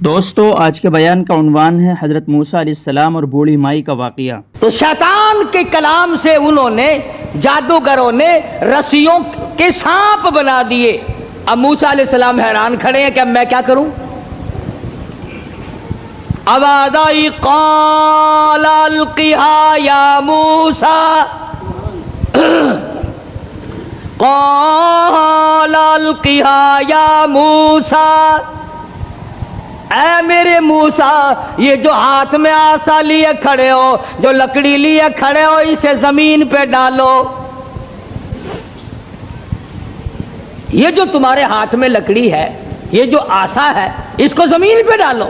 دوستو آج کے بیان کا عنوان ہے حضرت موسیٰ علیہ السلام اور بوڑھی مائی کا واقعہ۔ تو شیطان کے کلام سے انہوں نے جادوگروں نے رسیوں کے سانپ بنا دیے۔ اب موسیٰ علیہ السلام حیران کھڑے ہیں کہ اب میں کیا کروں؟ آواز آئی قال القیہا یا موسیٰ، قال القیہا یا موسیٰ، اے میرے موسیٰ یہ جو ہاتھ میں آسا لیے کھڑے ہو، جو لکڑی لیے کھڑے ہو، اسے زمین پہ ڈالو۔ یہ جو تمہارے ہاتھ میں لکڑی ہے، یہ جو آسا ہے، اس کو زمین پہ ڈالو۔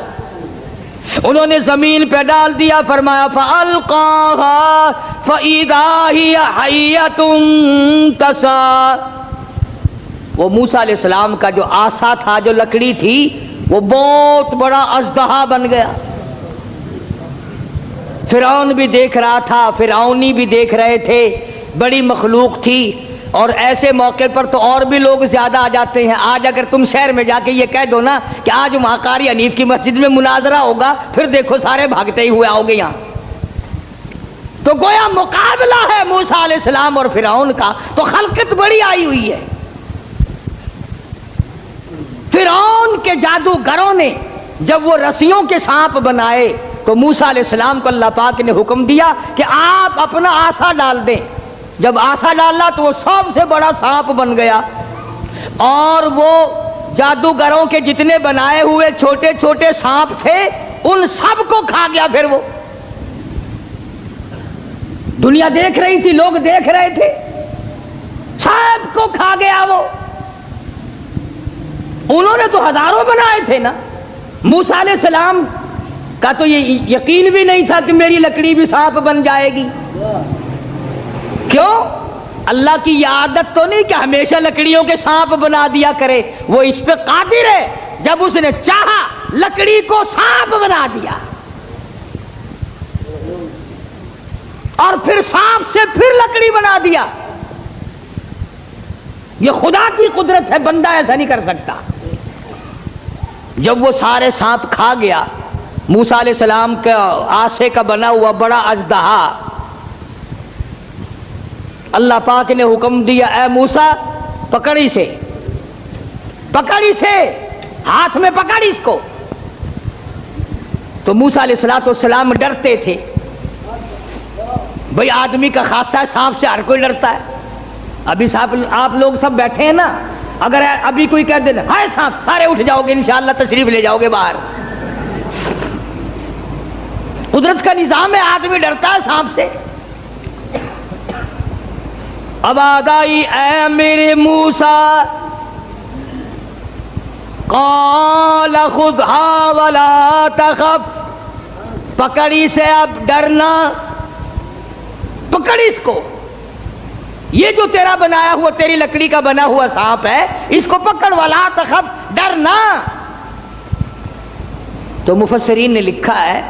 انہوں نے زمین پہ ڈال دیا، فرمایا فَأَلْقَاهَا فَإِذَا هِيَ حَيَّةٌ تَسْعَىٰ۔ وہ موسیٰ علیہ السلام کا جو آسا تھا، جو لکڑی تھی، وہ بہت بڑا اژدہا بن گیا۔ فرعون بھی دیکھ رہا تھا، فرعونی بھی دیکھ رہے تھے، بڑی مخلوق تھی۔ اور ایسے موقع پر تو اور بھی لوگ زیادہ آ جاتے ہیں۔ آج اگر تم شہر میں جا کے یہ کہہ دو نا کہ آج وہاں قاری حنیف کی مسجد میں مناظرہ ہوگا، پھر دیکھو سارے بھاگتے ہی ہوئے آؤ گے یہاں۔ تو گویا مقابلہ ہے موسیٰ علیہ السلام اور فرعون کا، تو خلقت بڑی آئی ہوئی ہے۔ فرعون کے جادوگروں نے جب وہ رسیوں کے سانپ بنائے تو موسیٰ علیہ السلام کو اللہ پاک نے حکم دیا کہ آپ اپنا آسا ڈال دیں۔ جب آسا ڈالا تو وہ سب سے بڑا سانپ بن گیا، اور وہ جادوگروں کے جتنے بنائے ہوئے چھوٹے چھوٹے سانپ تھے ان سب کو کھا گیا۔ پھر وہ دنیا دیکھ رہی تھی، لوگ دیکھ رہے تھے، سب کو کھا گیا وہ۔ انہوں نے تو ہزاروں بنائے تھے نا۔ موسیٰ علیہ السلام کا تو یہ یقین بھی نہیں تھا کہ میری لکڑی بھی سانپ بن جائے گی۔ کیوں؟ اللہ کی یہ عادت تو نہیں کہ ہمیشہ لکڑیوں کے سانپ بنا دیا کرے، وہ اس پہ قادر ہے۔ جب اس نے چاہا لکڑی کو سانپ بنا دیا، اور پھر سانپ سے پھر لکڑی بنا دیا۔ یہ خدا کی قدرت ہے، بندہ ایسا نہیں کر سکتا۔ جب وہ سارے سانپ کھا گیا، موسیٰ علیہ السلام کا آسے کا بنا ہوا بڑا اژدہا، اللہ پاک نے حکم دیا اے موسیٰ پکڑ اسے، پکڑ اسے، ہاتھ میں پکڑ اس کو۔ تو موسیٰ علیہ السلام ڈرتے تھے، بھئی آدمی کا خاصہ ہے، سانپ سے ہر کوئی ڈرتا ہے۔ ابھی آپ لوگ سب بیٹھے ہیں نا، اگر ابھی کوئی کہہ دے ہائے سانپ، سارے اٹھ جاؤ گے انشاءاللہ، تشریف لے جاؤ گے باہر۔ قدرت کا نظام ہے، آدمی ڈرتا ہے سانپ سے۔ اب آگائی اے میرے موسیٰ، قال خذھا ولا تخف، پکڑی سے اب ڈرنا، پکڑ اس کو، یہ جو تیرا بنایا ہوا، تیری لکڑی کا بنا ہوا سانپ ہے، اس کو پکڑ، ولا تخف، ڈرنا۔ تو مفسرین نے لکھا ہے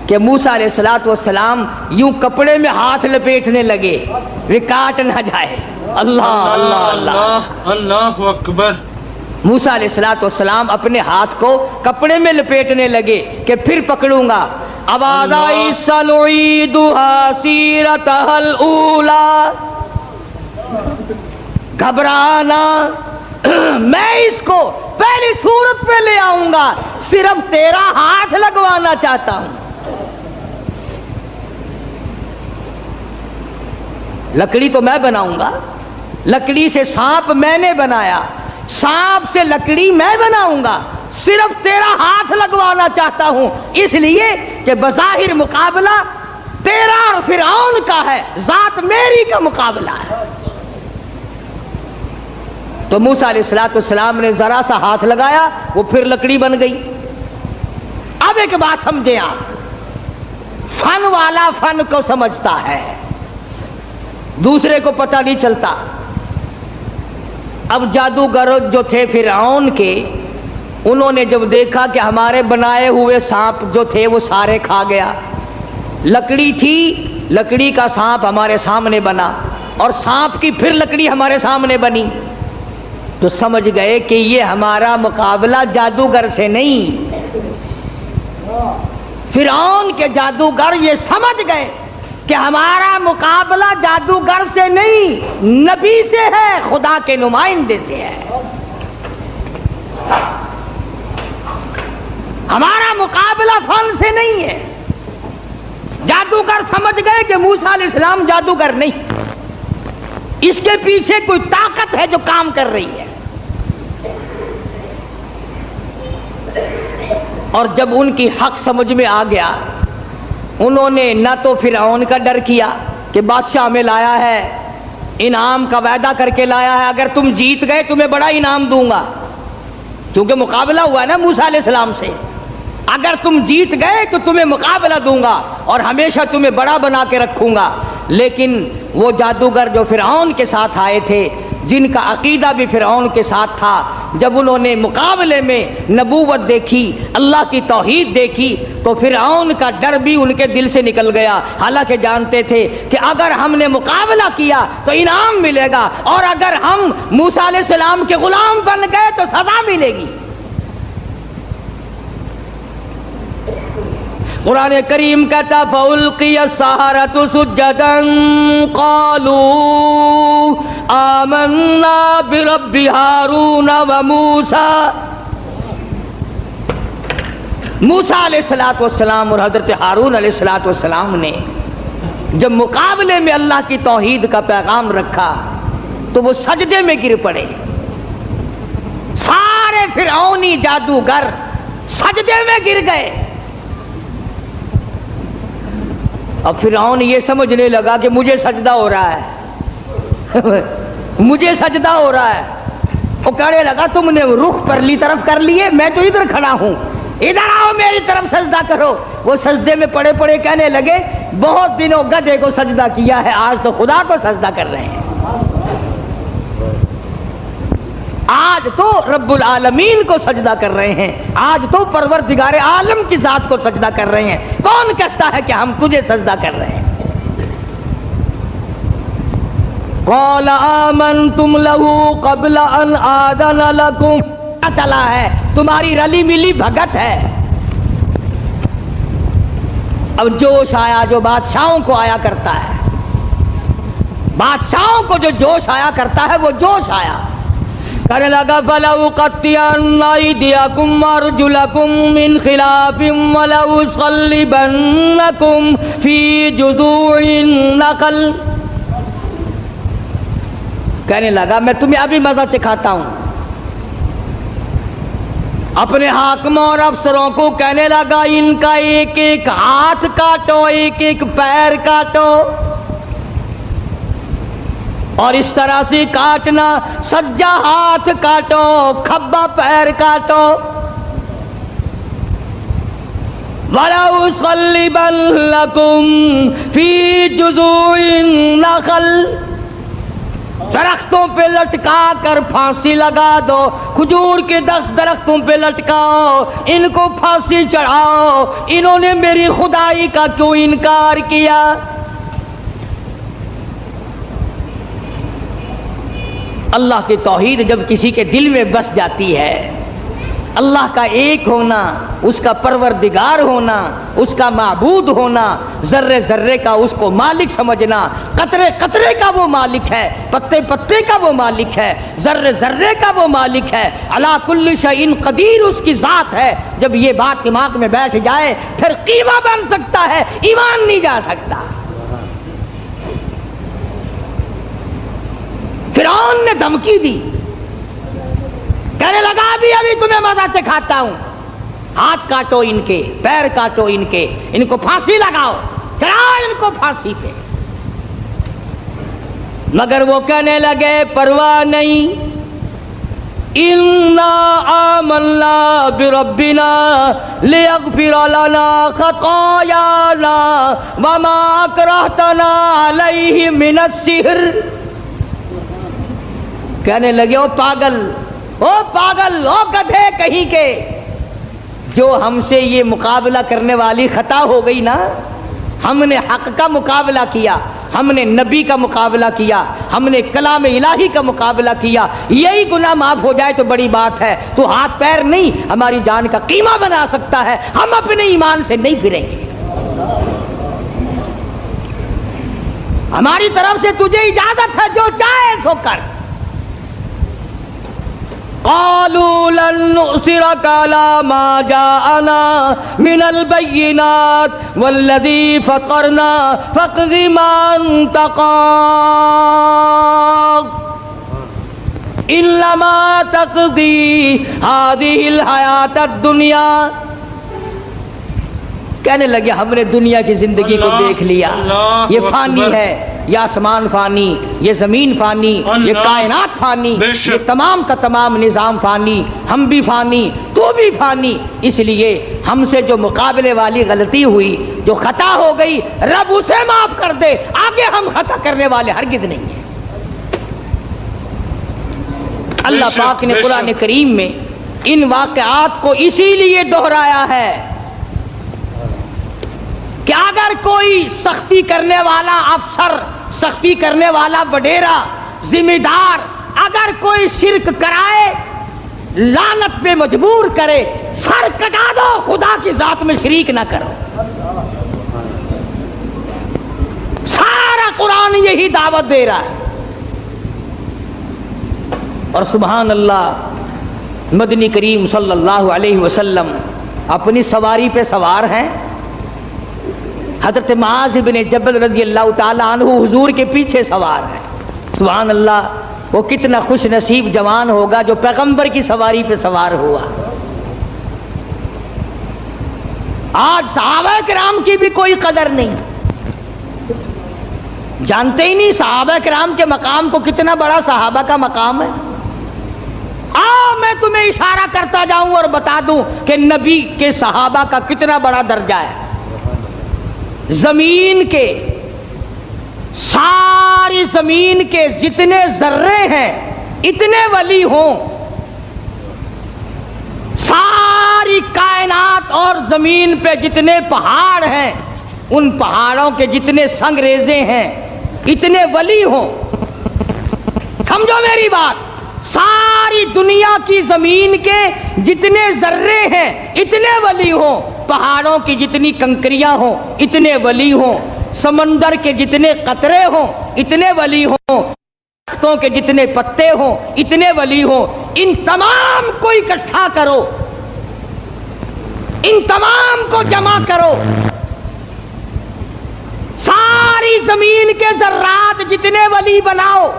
کہ موسیٰ علیہ السلام یوں کپڑے میں ہاتھ لپیٹنے لگے وہ کاٹ نہ جائے۔ اللہ اللہ اللہ اللہ اکبر۔ موسیٰ علیہ السلام اپنے ہاتھ کو کپڑے میں لپیٹنے لگے کہ پھر پکڑوں گا۔ آواز آئی سنعیدھا سیرتھا الاولی، گھبرانا، میں اس کو پہلی صورت پہ لے آؤں گا، صرف تیرا ہاتھ لگوانا چاہتا ہوں۔ لکڑی تو میں بناؤں گا، لکڑی سے سانپ میں نے بنایا، سانپ سے لکڑی میں بناؤں گا، صرف تیرا ہاتھ لگوانا چاہتا ہوں، اس لیے کہ بظاہر مقابلہ تیرا اور فرعون کا ہے، ذات میری کا مقابلہ ہے۔ تو موسیٰ علیہ السلام نے ذرا سا ہاتھ لگایا، وہ پھر لکڑی بن گئی۔ اب ایک بات سمجھیں آپ، فن والا فن کو سمجھتا ہے، دوسرے کو پتہ نہیں چلتا۔ اب جادوگر جو تھے فرعون کے، انہوں نے جب دیکھا کہ ہمارے بنائے ہوئے سانپ جو تھے وہ سارے کھا گیا، لکڑی تھی، لکڑی کا سانپ ہمارے سامنے بنا، اور سانپ کی پھر لکڑی ہمارے سامنے بنی، تو سمجھ گئے کہ یہ ہمارا مقابلہ جادوگر سے نہیں، فرعون کے جادوگر یہ سمجھ گئے کہ ہمارا مقابلہ جادوگر سے نہیں نبی سے ہے، خدا کے نمائندے سے ہے. ہمارا مقابلہ فن سے نہیں ہے. جادوگر سمجھ گئے کہ موسیٰ علیہ السلام جادوگر نہیں، اس کے پیچھے کوئی طاقت ہے جو کام کر رہی ہے. اور جب ان کی حق سمجھ میں آ گیا، انہوں نے نہ تو فرعون کا ڈر کیا کہ بادشاہ میں لایا ہے، انعام کا وعدہ کر کے لایا ہے، اگر تم جیت گئے تمہیں بڑا انعام دوں گا، کیونکہ مقابلہ ہوا ہے نا موسیٰ علیہ السلام سے. اگر تم جیت گئے تو تمہیں مقابلہ دوں گا اور ہمیشہ تمہیں بڑا بنا کے رکھوں گا. لیکن وہ جادوگر جو فرعون کے ساتھ آئے تھے، جن کا عقیدہ بھی فرعون کے ساتھ تھا، جب انہوں نے مقابلے میں نبوت دیکھی، اللہ کی توحید دیکھی، تو فرعون کا ڈر بھی ان کے دل سے نکل گیا. حالانکہ جانتے تھے کہ اگر ہم نے مقابلہ کیا تو انعام ملے گا، اور اگر ہم موسیٰ علیہ السلام کے غلام بن گئے تو سزا ملے گی. قرآن کریم کہتا فَأُلْقِيَ السَّحَرَةُ سُجَّدًا قَالُوا آمَنَّا بِرَبِّ هَارُونَ وَمُوسَىٰ. موسیٰ علیہ السلام اور حضرت ہارون علیہ السلام نے جب مقابلے میں اللہ کی توحید کا پیغام رکھا تو وہ سجدے میں گر پڑے. سارے فرعونی جادوگر سجدے میں گر گئے. اب فرعون یہ سمجھنے لگا کہ مجھے سجدہ ہو رہا ہے مجھے سجدہ ہو رہا ہے. وہ کہنے لگا تم نے رخ پرلی طرف کر لیے، میں تو ادھر کھڑا ہوں، ادھر آؤ میری طرف سجدہ کرو. وہ سجدے میں پڑے پڑے کہنے لگے بہت دنوں گدھے کو سجدہ کیا ہے، آج تو خدا کو سجدہ کر رہے ہیں، آج تو رب العالمین کو سجدہ کر رہے ہیں، آج تو پروردگار عالم کی ذات کو سجدہ کر رہے ہیں. کون کہتا ہے کہ ہم تجھے سجدہ کر رہے ہیں؟ قال آمنتم له قبل ان آذن لكم. چلا ہے تمہاری رلی ملی بھگت ہے. اب جوش آیا جو بادشاہوں کو آیا کرتا ہے، بادشاہوں کو جو جوش آیا کرتا ہے وہ جوش آیا. کہنے لگا فَلَأُقَطِّعَنَّ أَيْدِيَكُمْ وَأَرْجُلَكُمْ مِنْ خِلَافٍ وَلَأُصَلِّبَنَّكُمْ فِي جُذُوعِ النَّخْلِ. کہنے لگا میں تمہیں ابھی مزہ چکھاتا ہوں. اپنے حاکموں اور افسروں کو کہنے لگا ان کا ایک ایک ہاتھ کاٹو، ایک ایک پیر کاٹو، اور اس طرح سے کاٹنا سجا ہاتھ کاٹو، کھبا پیر کاٹو. وَلَأُصَلِّبَنَّكُمْ فِي جُذُوعِ النَّخْلِ. درختوں پہ لٹکا کر پھانسی لگا دو، کھجور کے 10 درختوں پہ لٹکاؤ، ان کو پھانسی چڑھاؤ. انہوں نے میری خدائی کا کیوں انکار کیا؟ اللہ کی توحید جب کسی کے دل میں بس جاتی ہے، اللہ کا ایک ہونا، اس کا پروردگار ہونا، اس کا معبود ہونا، ذرے ذرے کا اس کو مالک سمجھنا، قطرے قطرے کا وہ مالک ہے، پتے پتے کا وہ مالک ہے، ذرے ذرے کا وہ مالک ہے، علی کل شیء قدیر اس کی ذات ہے. جب یہ بات دماغ میں بیٹھ جائے پھر قیمہ بن سکتا ہے، ایمان نہیں جا سکتا. فرعون نے دھمکی دی، کہنے لگا ابھی تمہیں مزہ چکھاتا ہوں، ہاتھ کاٹو ان کے، پیر کاٹو ان کے، ان کو پھانسی لگاؤ، چڑھاؤ ان کو پھانسی پہ. مگر وہ کہنے لگے پرواہ نہیں، اِنَّا آمَنَّا بِرَبِّنَا لِيَغْفِرَ لَنَا خَطَايَانَا وَمَا أَكْرَهْتَنَا عَلَيْهِ مِنَ السِّحْرِ. کہنے لگے او پاگل، او گدھے کہیں کے، جو ہم سے یہ مقابلہ کرنے والی خطا ہو گئی نا، ہم نے حق کا مقابلہ کیا، ہم نے نبی کا مقابلہ کیا، ہم نے کلام الہی کا مقابلہ کیا، یہی گناہ معاف ہو جائے تو بڑی بات ہے۔ تو ہاتھ پیر نہیں، ہماری جان کا قیمہ بنا سکتا ہے، ہم اپنے ایمان سے نہیں پھریں گے۔ ہماری طرف سے تجھے اجازت ہے، جو چاہے سو کر۔ قالوا لن نؤثرك على ما جاءنا من البينات والذي فطرنا فاقض ما انت قاض انما تقضي هذه الحياة الدنيا۔ کہنے لگے ہم نے دنیا کی زندگی کو دیکھ لیا، یہ فانی ہے، یہ آسمان فانی، یہ زمین فانی، یہ کائنات فانی، یہ تمام کا تمام نظام فانی، ہم بھی فانی، تو بھی فانی۔ اس لیے ہم سے جو مقابلے والی غلطی ہوئی، جو خطا ہو گئی، رب اسے معاف کر دے، آگے ہم خطا کرنے والے ہرگز نہیں ہیں۔ اللہ پاک نے قرآن کریم میں ان واقعات کو اسی لیے دہرایا ہے کہ اگر کوئی سختی کرنے والا افسر، سختی کرنے والا وڈیرا، ذمہ دار اگر کوئی شرک کرائے، لعنت پہ مجبور کرے، سر کٹا دو، خدا کی ذات میں شریک نہ کرو۔ سارا قرآن یہی دعوت دے رہا ہے۔ اور سبحان اللہ، مدنی کریم صلی اللہ علیہ وسلم اپنی سواری پہ سوار ہیں، حضرت معاذ بن جبل رضی اللہ تعالی عنہ حضور کے پیچھے سوار ہے۔ سبحان اللہ، وہ کتنا خوش نصیب جوان ہوگا جو پیغمبر کی سواری پہ سوار ہوا۔ آج صحابہ کرام کی بھی کوئی قدر نہیں، جانتے ہی نہیں صحابہ کرام کے مقام کو، کتنا بڑا صحابہ کا مقام ہے۔ میں تمہیں اشارہ کرتا جاؤں اور بتا دوں کہ نبی کے صحابہ کا کتنا بڑا درجہ ہے۔ زمین کے، ساری زمین کے جتنے ذرے ہیں، اتنے ولی ہوں، ساری کائنات اور زمین پہ جتنے پہاڑ ہیں، ان پہاڑوں کے جتنے سنگریزے ہیں، اتنے ولی ہوں۔ سمجھو میری بات، ساری دنیا کی زمین کے جتنے ذرے ہیں اتنے ولی ہوں، پہاڑوں کی جتنی کنکریاں ہوں اتنے ولی ہوں، سمندر کے جتنے قطرے ہوں اتنے ولی ہوں، درختوں کے جتنے پتے ہوں اتنے ولی ہوں۔ ان تمام کو اکٹھا کرو، ان تمام کو جمع کرو، ساری زمین کے ذرات جتنے ولی بناؤ،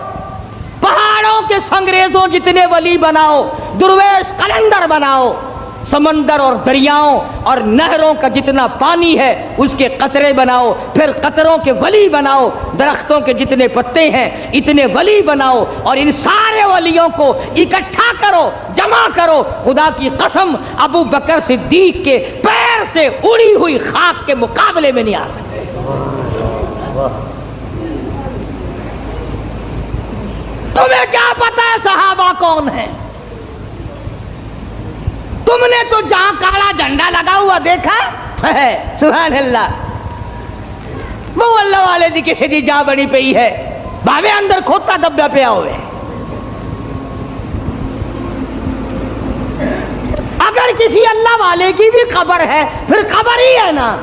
پہاڑوں کے سنگریزوں جتنے ولی بناؤ، درویش قلندر بناؤ، سمندر اور دریاؤں اور نہروں کا جتنا پانی ہے اس کے قطرے بناؤ، پھر قطروں کے ولی بناؤ، درختوں کے جتنے پتے ہیں اتنے ولی بناؤ، اور ان سارے ولیوں کو اکٹھا کرو، جمع کرو۔ خدا کی قسم، ابو بکر صدیق کے پیر سے اڑی ہوئی خاک کے مقابلے میں نہیں آ سکتے۔ تمہیں کیا پتا ہے صحابہ کون ہیں؟ تم نے تو جہاں کالا جھنڈا لگا ہوا دیکھا ہے، سبحان اللہ، وہ اللہ والے دی کسی دی جا بنی پئی ہے، بھاوے اندر کھوتا دبا پیا ہوئے۔ اگر کسی اللہ والے کی بھی قبر ہے پھر قبر ہی ہے نا۔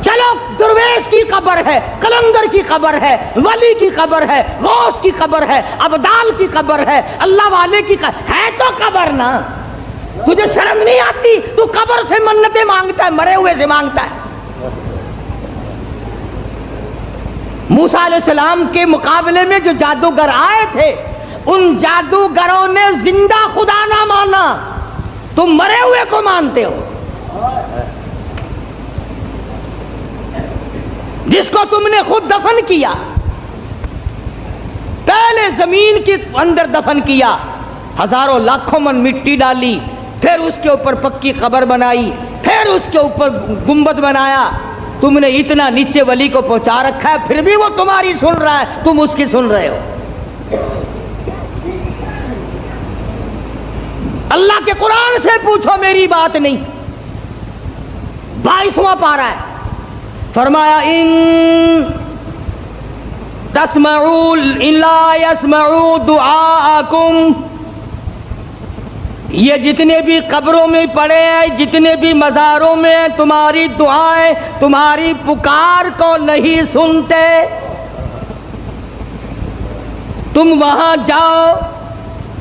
چلو درویش کی قبر ہے، قلندر کی قبر ہے، ولی کی قبر ہے، غوث کی قبر ہے، ابدال کی قبر ہے، اللہ والے کی قبر ہے، تو قبر نا۔ تجھے شرم نہیں آتی؟ تو قبر سے منتیں مانگتا ہے، مرے ہوئے سے مانگتا ہے۔ موسیٰ علیہ السلام کے مقابلے میں جو جادوگر آئے تھے، ان جادوگروں نے زندہ خدا نہ مانا، تم مرے ہوئے کو مانتے ہو۔ جس کو تم نے خود دفن کیا، پہلے زمین کے اندر دفن کیا، ہزاروں لاکھوں من مٹی ڈالی، پھر اس کے اوپر پکی قبر بنائی، پھر اس کے اوپر گنبد بنایا، تم نے اتنا نیچے ولی کو پہنچا رکھا ہے، پھر بھی وہ تمہاری سن رہا ہے، تم اس کی سن رہے ہو۔ اللہ کے قرآن سے پوچھو، میری بات نہیں۔ 22واں پارہ ہے، فرمایا ان تسمعوا الا يسمعوا دعاءکم، یہ جتنے بھی قبروں میں پڑے ہیں، جتنے بھی مزاروں میں ہیں، تمہاری دعائیں، تمہاری پکار کو نہیں سنتے۔ تم وہاں جاؤ،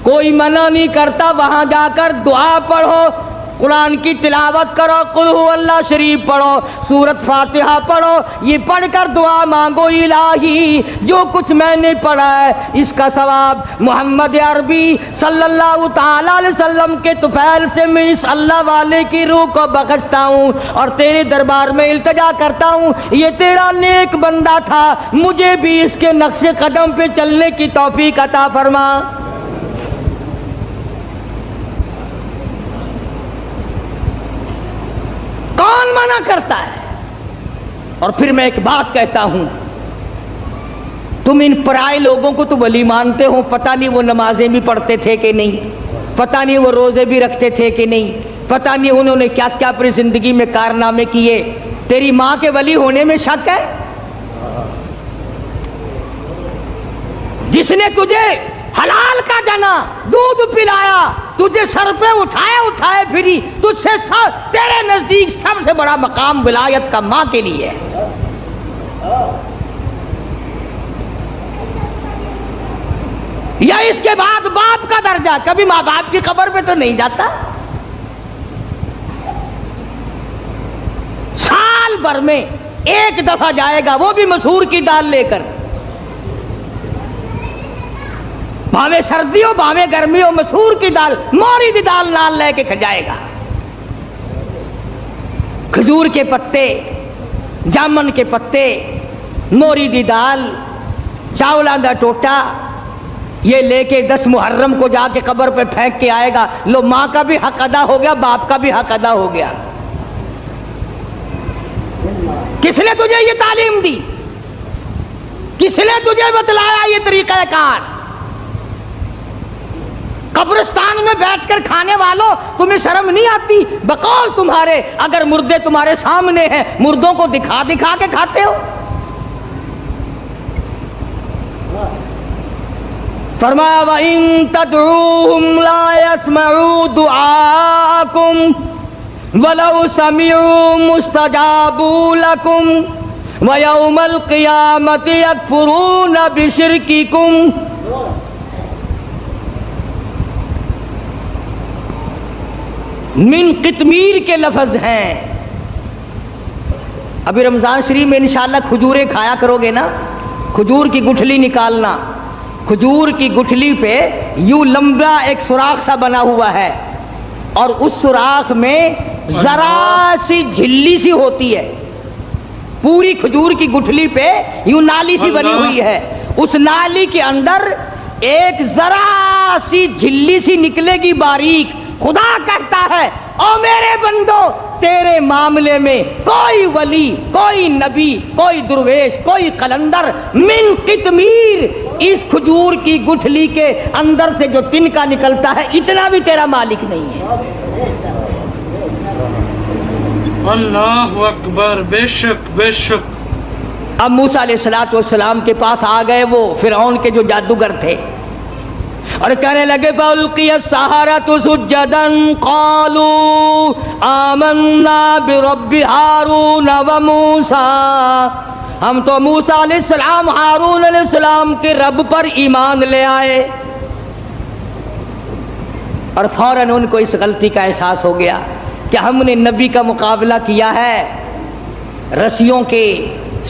کوئی منع نہیں کرتا، وہاں جا کر دعا پڑھو، قرآن کی تلاوت کرو، قل هو اللہ شریف پڑھو، سورت فاتحہ پڑھو، یہ پڑھ کر دعا مانگو، الہی جو کچھ میں نے پڑھا ہے اس کا ثواب محمد عربی صلی اللہ تعالی علیہ وسلم کے طفیل سے میں اس اللہ والے کی روح کو بخشتا ہوں اور تیرے دربار میں التجا کرتا ہوں، یہ تیرا نیک بندہ تھا، مجھے بھی اس کے نقش قدم پہ چلنے کی توفیق عطا فرما۔ کون منع کرتا ہے؟ اور پھر میں ایک بات کہتا ہوں، تم ان پرائے لوگوں کو تو ولی مانتے ہو، پتہ نہیں وہ نمازیں بھی پڑھتے تھے کہ نہیں، پتہ نہیں وہ روزے بھی رکھتے تھے کہ نہیں، پتہ نہیں انہوں نے کیا کیا اپنی زندگی میں کارنامے کیے، تیری ماں کے ولی ہونے میں شک ہے؟ جس نے تجھے حلال کا جنا دودھ پلایا، تجھے سر پہ اٹھائے پھری، تجھ سے تیرے نزدیک سب سے بڑا مقام ولایت کا ماں کے لیے ہے۔ یا اس کے بعد باپ کا درجہ، کبھی ماں باپ کی قبر پہ تو نہیں جاتا، سال بھر میں ایک دفعہ جائے گا، وہ بھی مسور کی دال لے کر، بھاوے سردی ہو بھاوے گرمی ہو، مسور کی دال، موری دی دال نال لے کے کھجائے گا، کھجور کے پتے، جامن کے پتے، موری دی دال، چاولاں دا ٹوٹا، یہ لے کے 10 محرم کو جا کے قبر پہ پھینک کے آئے گا، لو ماں کا بھی حق ادا ہو گیا، باپ کا بھی حق ادا ہو گیا۔ کس نے تجھے یہ تعلیم دی؟ کس نے تجھے بتلایا یہ طریقہ کار؟ قبرستان میں بیٹھ کر کھانے والوں، تمہیں شرم نہیں آتی؟ بقول تمہارے، اگر مردے تمہارے سامنے ہیں، مردوں کو دکھا دکھا کے کھاتے ہو۔ فرمایا وَإِن تَدْعُوهُمْ لَا يَسْمَعُوا دُعَاءَكُمْ وَلَوْ سَمِعُوا مُسْتَجَابُوا لَكُمْ وَيَوْمَ الْقِيَامَةِ يَكْفُرُونَ بِشِرْكِكُمْ۔ من قطمیر کے لفظ ہیں۔ ابھی رمضان شریف میں انشاءاللہ کھجوریں کھایا کرو گے نا، کھجور کی گٹھلی نکالنا، کھجور کی گٹھلی پہ یوں لمبا ایک سوراخ سا بنا ہوا ہے اور اس سوراخ میں ذرا سی جھلی سی ہوتی ہے، پوری کھجور کی گٹھلی پہ یوں نالی سی بنی ہوئی ہے، اس نالی کے اندر ایک ذرا سی جھلی سی نکلے گی باریک۔ خدا کہتا ہے او میرے بندو، تیرے معاملے میں کوئی ولی، کوئی نبی، کوئی درویش، کوئی قلندر من قطمیر، اس کھجور کی گٹھلی کے اندر سے جو تنکا نکلتا ہے اتنا بھی تیرا مالک نہیں ہے۔ اللہ اکبر، بے شک بے شک۔ اب موسیٰ علیہ السلام کے پاس آ گئے وہ فرعون کے جو جادوگر تھے اور کہنے لگے فَأُلْقِيَ السَّحَرَةُ سُجَّدًا قَالُوا آمَنَّا بِرَبِّ هَارُونَ وَمُوسَىٰ، ہم تو موسیٰ علیہ السلام، ہارون علیہ السلام کے رب پر ایمان لے آئے۔ اور فوراً ان کو اس غلطی کا احساس ہو گیا کہ ہم نے نبی کا مقابلہ کیا ہے، رسیوں کے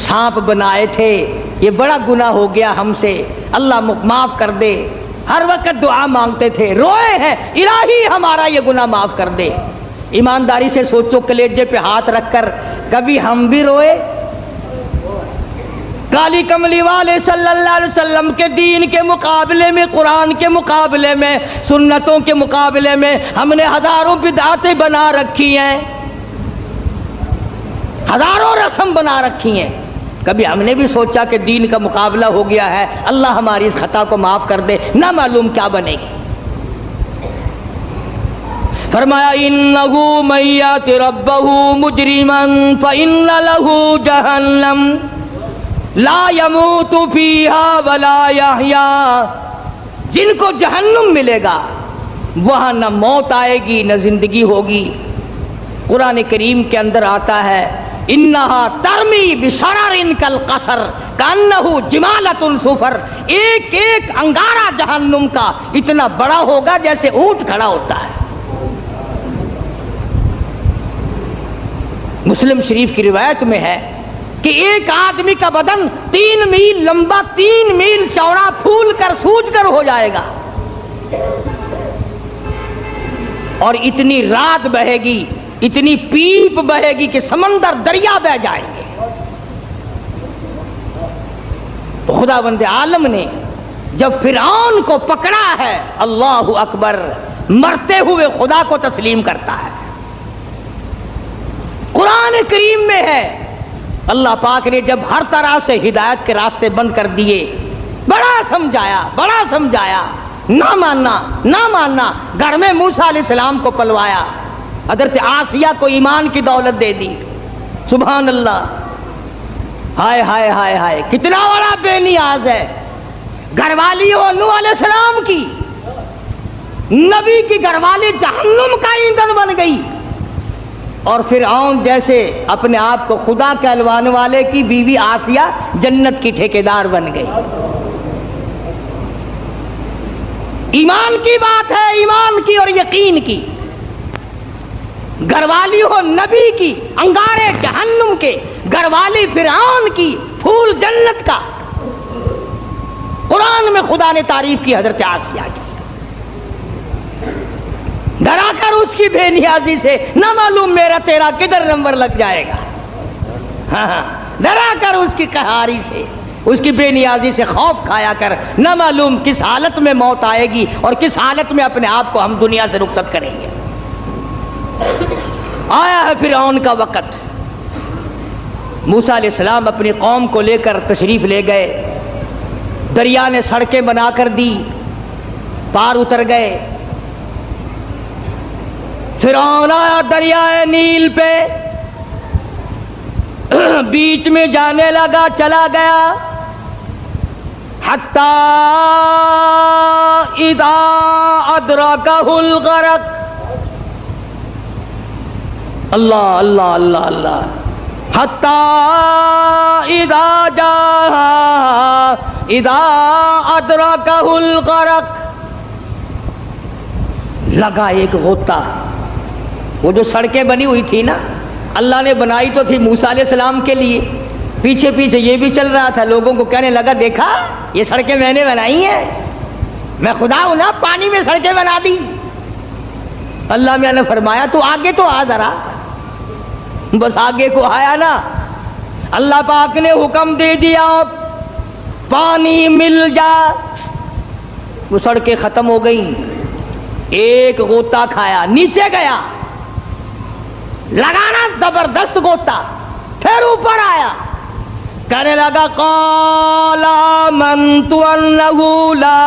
سانپ بنائے تھے، یہ بڑا گناہ ہو گیا ہم سے، اللہ معاف کر دے۔ ہر وقت دعا مانگتے تھے، روئے ہیں الہی ہمارا یہ گناہ معاف کر دے۔ ایمانداری سے سوچو، کلیجے پہ ہاتھ رکھ کر کبھی ہم بھی روئے؟ کالی کملی والے صلی اللہ علیہ وسلم کے دین کے مقابلے میں، قرآن کے مقابلے میں، سنتوں کے مقابلے میں ہم نے ہزاروں بدعتیں بنا رکھی ہیں، ہزاروں رسم بنا رکھی ہیں، کبھی ہم نے بھی سوچا کہ دین کا مقابلہ ہو گیا ہے، اللہ ہماری اس خطا کو معاف کر دے، نہ معلوم کیا بنے گی۔ فرمایا انہو من یات ربہ مجرما فإن لہ جہنم لا یموت فیہا ولا یحیا. جن کو جہنم ملے گا وہاں نہ موت آئے گی نہ زندگی ہوگی. قرآن کریم کے اندر آتا ہے انہا ترمی بشرر کالقصر کانہ جمالۃ صفر. ایک ایک انگارہ جہنم کا اتنا بڑا ہوگا جیسے اونٹ کھڑا ہوتا ہے. مسلم شریف کی روایت میں ہے کہ ایک آدمی کا بدن 3 میل لمبا 3 میل چوڑا پھول کر سوج کر ہو جائے گا اور اتنی رات بہے گی اتنی پیپ بہے گی کہ سمندر دریا بہ جائیں گے. تو خداوند عالم نے جب فرعون کو پکڑا ہے اللہ اکبر مرتے ہوئے خدا کو تسلیم کرتا ہے. قرآن کریم میں ہے اللہ پاک نے جب ہر طرح سے ہدایت کے راستے بند کر دیے بڑا سمجھایا نہ ماننا. گھر میں موسیٰ علیہ السلام کو پلوایا. حضرت آسیہ کو ایمان کی دولت دے دی. سبحان اللہ. ہائے ہائے ہائے ہائے کتنا بڑا بے نیاز ہے. گھر والی ہو نوح علیہ السلام کی, نبی کی گھر والی جہنم کا ایندھن بن گئی اور فرعون جیسے اپنے آپ کو خدا کہلوانے والے کی بیوی آسیہ جنت کی ٹھیکیدار بن گئی. ایمان کی بات ہے, ایمان کی اور یقین کی. گھر والی ہو نبی کی انگارے جہنم کے, گھر والی فرعون کی پھول جنت کا. قرآن میں خدا نے تعریف کی حضرت آسیہ کی. ڈرا کر اس کی بے نیازی سے نہ معلوم میرا تیرا کدھر نمبر لگ جائے گا. ہاں ڈرا کر اس کی قہاری سے اس کی بے نیازی سے خوف کھایا کر نہ معلوم کس حالت میں موت آئے گی اور کس حالت میں اپنے آپ کو ہم دنیا سے رخصت کریں گے. آیا ہے فرعون کا وقت. موسیٰ علیہ السلام اپنی قوم کو لے کر تشریف لے گئے. دریا نے سڑکیں بنا کر دی, پار اتر گئے. فرعون آیا دریائے نیل پہ, بیچ میں جانے لگا, چلا گیا. حتی اذا ادرکہ الغرق. اللہ اللہ اللہ اللہ. حتی اذا ادرکہ الغرق. لگا ایک غوطہ. وہ جو سڑکیں بنی ہوئی تھی نا اللہ نے بنائی تو تھی موسیٰ علیہ السلام کے لیے, پیچھے پیچھے یہ بھی چل رہا تھا. لوگوں کو کہنے لگا دیکھا یہ سڑکیں میں نے بنائی ہیں, میں خدا ہوں نا, پانی میں سڑکیں بنا دی. اللہ میاں نے فرمایا تو آگے تو آ ذرا. بس آگے کو آیا نا, اللہ پاک نے حکم دے دیا پانی مل جا. وہ سڑکیں ختم ہو گئیں. ایک غوطہ کھایا, نیچے گیا, لگانا زبردست غوطہ, پھر اوپر آیا, کہنے لگا قال آمنت انہ لا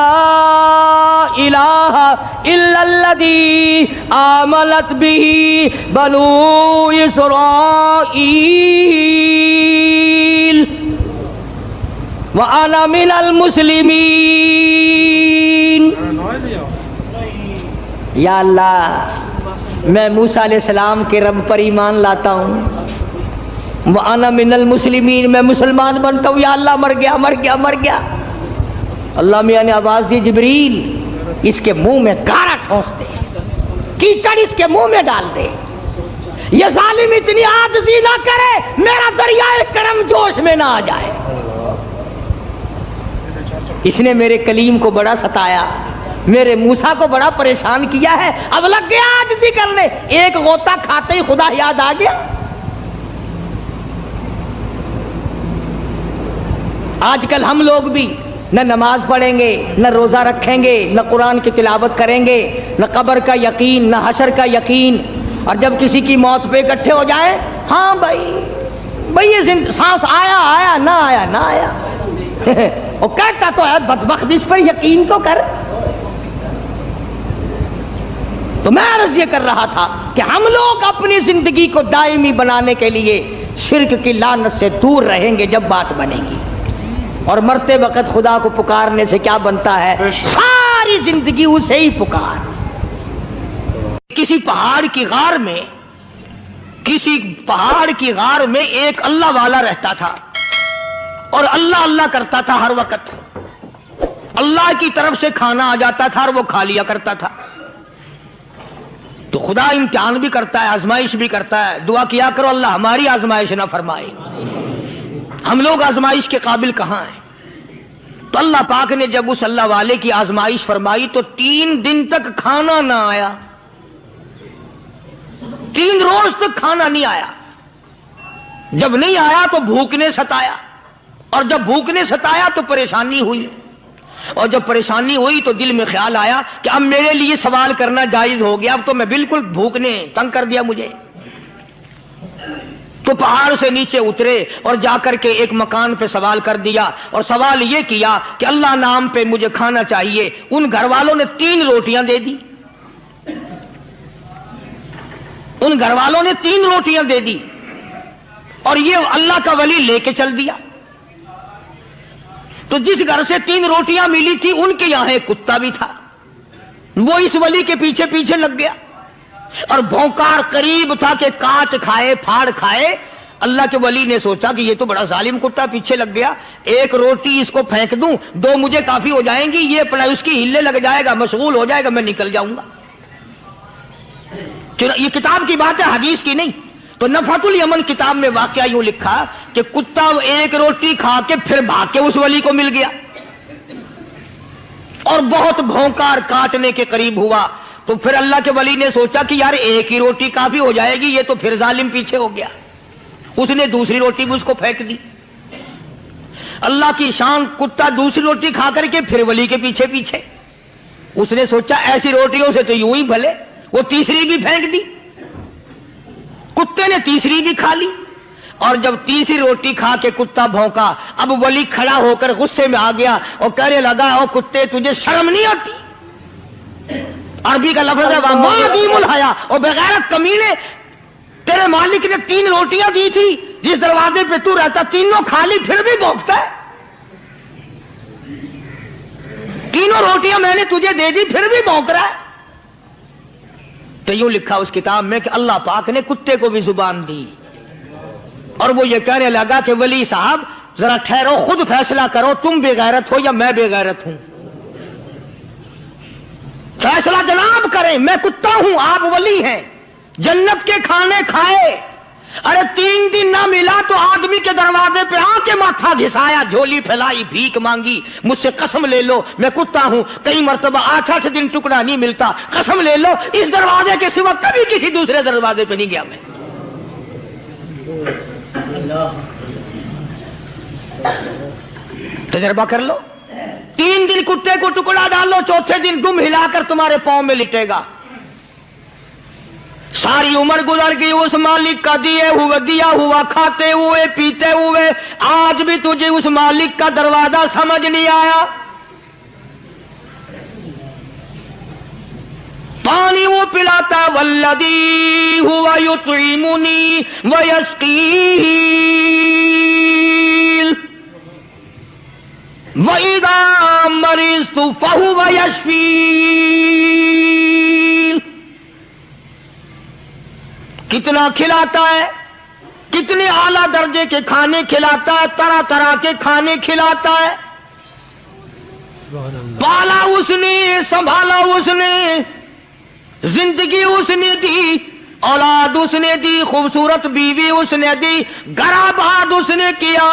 الہ الا الذی آمنت بہ بنو اسرائیل وانا من المسلمین. یا اللہ میں موسیٰ علیہ السلام کے رب پر ایمان لاتا ہوں. وَأَنَا مِنَ الْمُسْلِمِينَ میں مسلمان بنتا ہوں. یا اللہ مر گیا مر گیا مر گیا. اللہ میاں نے آواز دی جبریل اس کے منہ میں گارا ٹھونس دے, کیچڑ اس کے منہ میں ڈال دے. یہ ظالم اتنی عاجزی نہ کرے میرا دریائے کرم جوش میں نہ آ جائے. اس نے میرے کلیم کو بڑا ستایا, میرے موسیٰ کو بڑا پریشان کیا ہے. اب لگ گیا عاجزی کرنے. ایک غوطہ کھاتے ہی خدا یاد آ گیا. آج کل ہم لوگ بھی نہ نماز پڑھیں گے, نہ روزہ رکھیں گے, نہ قرآن کی تلاوت کریں گے, نہ قبر کا یقین, نہ حشر کا یقین. اور جب کسی کی موت پہ اکٹھے ہو جائیں, ہاں بھائی یہ سانس آیا آیا نہ آیا نہ آیا. وہ کہتا تو ہے بدبخت اس پر یقین تو کر. تو میں عرض یہ کر رہا تھا کہ ہم لوگ اپنی زندگی کو دائمی بنانے کے لیے شرک کی لعنت سے دور رہیں گے جب بات بنے گی، اور مرتے وقت خدا کو پکارنے سے کیا بنتا ہے؟ ساری زندگی اسے ہی پکار۔ کسی پہاڑ کی غار میں ایک اللہ والا رہتا تھا اور اللہ اللہ کرتا تھا ہر وقت، اللہ کی طرف سے کھانا آ جاتا تھا اور وہ کھا لیا کرتا تھا۔ تو خدا امتحان بھی کرتا ہے، آزمائش بھی کرتا ہے، دعا کیا کرو اللہ ہماری آزمائش نہ فرمائے، ہم لوگ آزمائش کے قابل کہاں ہیں۔ تو اللہ پاک نے جب اس اللہ والے کی آزمائش فرمائی تو 3 دن تک کھانا نہ آیا، 3 روز تک کھانا نہیں آیا۔ جب نہیں آیا تو بھوک نے ستایا، اور جب بھوک نے ستایا تو پریشانی ہوئی، اور جب پریشانی ہوئی تو دل میں خیال آیا کہ اب میرے لیے سوال کرنا جائز ہو گیا، اب تو میں بالکل بھوک نے تنگ کر دیا مجھے۔ تو پہاڑ سے نیچے اترے اور جا کر کے ایک مکان پہ سوال کر دیا، اور سوال یہ کیا کہ اللہ نام پہ مجھے کھانا چاہیے۔ ان گھر والوں نے 3 روٹیاں دے دی، ان گھر والوں نے 3 روٹیاں دے دی، اور یہ اللہ کا ولی لے کے چل دیا۔ تو جس گھر سے 3 روٹیاں ملی تھی ان کے یہاں ایک کتا بھی تھا، وہ اس ولی کے پیچھے پیچھے لگ گیا اور بھونکار قریب تھا کہ کاٹ کھائے پھاڑ کھائے۔ اللہ کے ولی نے سوچا کہ یہ تو بڑا ظالم کتا پیچھے لگ گیا، 1 روٹی اس کو پھینک دوں، 2 مجھے کافی ہو جائیں گی، یہ اپنا اس کی ہلے لگ جائے گا، مشغول ہو جائے گا، میں نکل جاؤں گا۔ یہ کتاب کی بات ہے، حدیث کی نہیں۔ تو نفحۃ الیمن کتاب میں واقعہ یوں لکھا کہ کتا 1 روٹی کھا کے پھر بھاگ کے اس ولی کو مل گیا اور بہت بھونکار کاٹنے کے قریب ہوا۔ تو پھر اللہ کے ولی نے سوچا کہ یار 1 ہی روٹی کافی ہو جائے گی، یہ تو پھر ظالم پیچھے ہو گیا۔ اس نے دوسری روٹی بھی اس کو پھینک دی۔ اللہ کی شان، کتا دوسری روٹی کھا کر کے پھر ولی کے پیچھے پیچھے۔ اس نے سوچا ایسی روٹیوں سے تو یوں ہی بھلے، وہ تیسری بھی پھینک دی۔ کتے نے تیسری بھی کھا لی، اور جب تیسری روٹی کھا کے کتا بھونکا، اب ولی کھڑا ہو کر غصے میں آ گیا اور کہنے لگا او کتے تجھے شرم نہیں آتی؟ عربی کا لفظ ہے وَمَعْدِيمُ الْحَيَا، اور بغیرت کمینے، تیرے مالک نے 3 روٹیاں دی تھی، جس دروازے پہ تو رہتا 3 کھا لی، پھر بھی بھونکتا ہے۔ 3 روٹیاں میں نے تجھے دے دی، پھر بھی بھونک رہا ہے۔ تو یوں لکھا اس کتاب میں کہ اللہ پاک نے کتے کو بھی زبان دی، اور وہ یہ کہنے لگا کہ ولی صاحب ذرا ٹھہرو، خود فیصلہ کرو، تم بے غیرت ہو یا میں بے غیرت ہوں؟ فیصلہ جناب کریں، میں کتا ہوں، آپ ولی ہیں، جنت کے کھانے کھائے، ارے 3 دن نہ ملا تو آدمی کے دروازے پہ آ کے ماتھا گھسایا، جھولی پھیلائی، بھیک مانگی، مجھ سے قسم لے لو میں کتا ہوں، کئی مرتبہ 8 دن ٹکڑا نہیں ملتا، قسم لے لو اس دروازے کے سوا کبھی کسی دوسرے دروازے پہ نہیں گیا میں۔ تجربہ کر لو، 3 دن کتے کو ٹکڑا ڈالو، 4تھے دن دم ہلا کر تمہارے پاؤں میں لٹے گا۔ ساری عمر گزر گئی اس مالک کا دیا ہوا کھاتے ہوئے پیتے ہوئے، آج بھی تجھے اس مالک کا دروازہ سمجھ نہیں آیا۔ پانی وہ پلاتا والذی ہوا یطعمنی ویسقین وَإِذَا مَرِضْتُ فَهُوَ يَشْفِينِ۔ کتنا کھلاتا ہے، کتنے اعلیٰ درجے کے کھانے کھلاتا ہے، طرح طرح کے کھانے کھلاتا ہے، پالا اس نے، سنبھالا اس نے، زندگی اس نے دی، اولاد اس نے دی، خوبصورت بیوی اس نے دی، گھر آباد اس نے کیا،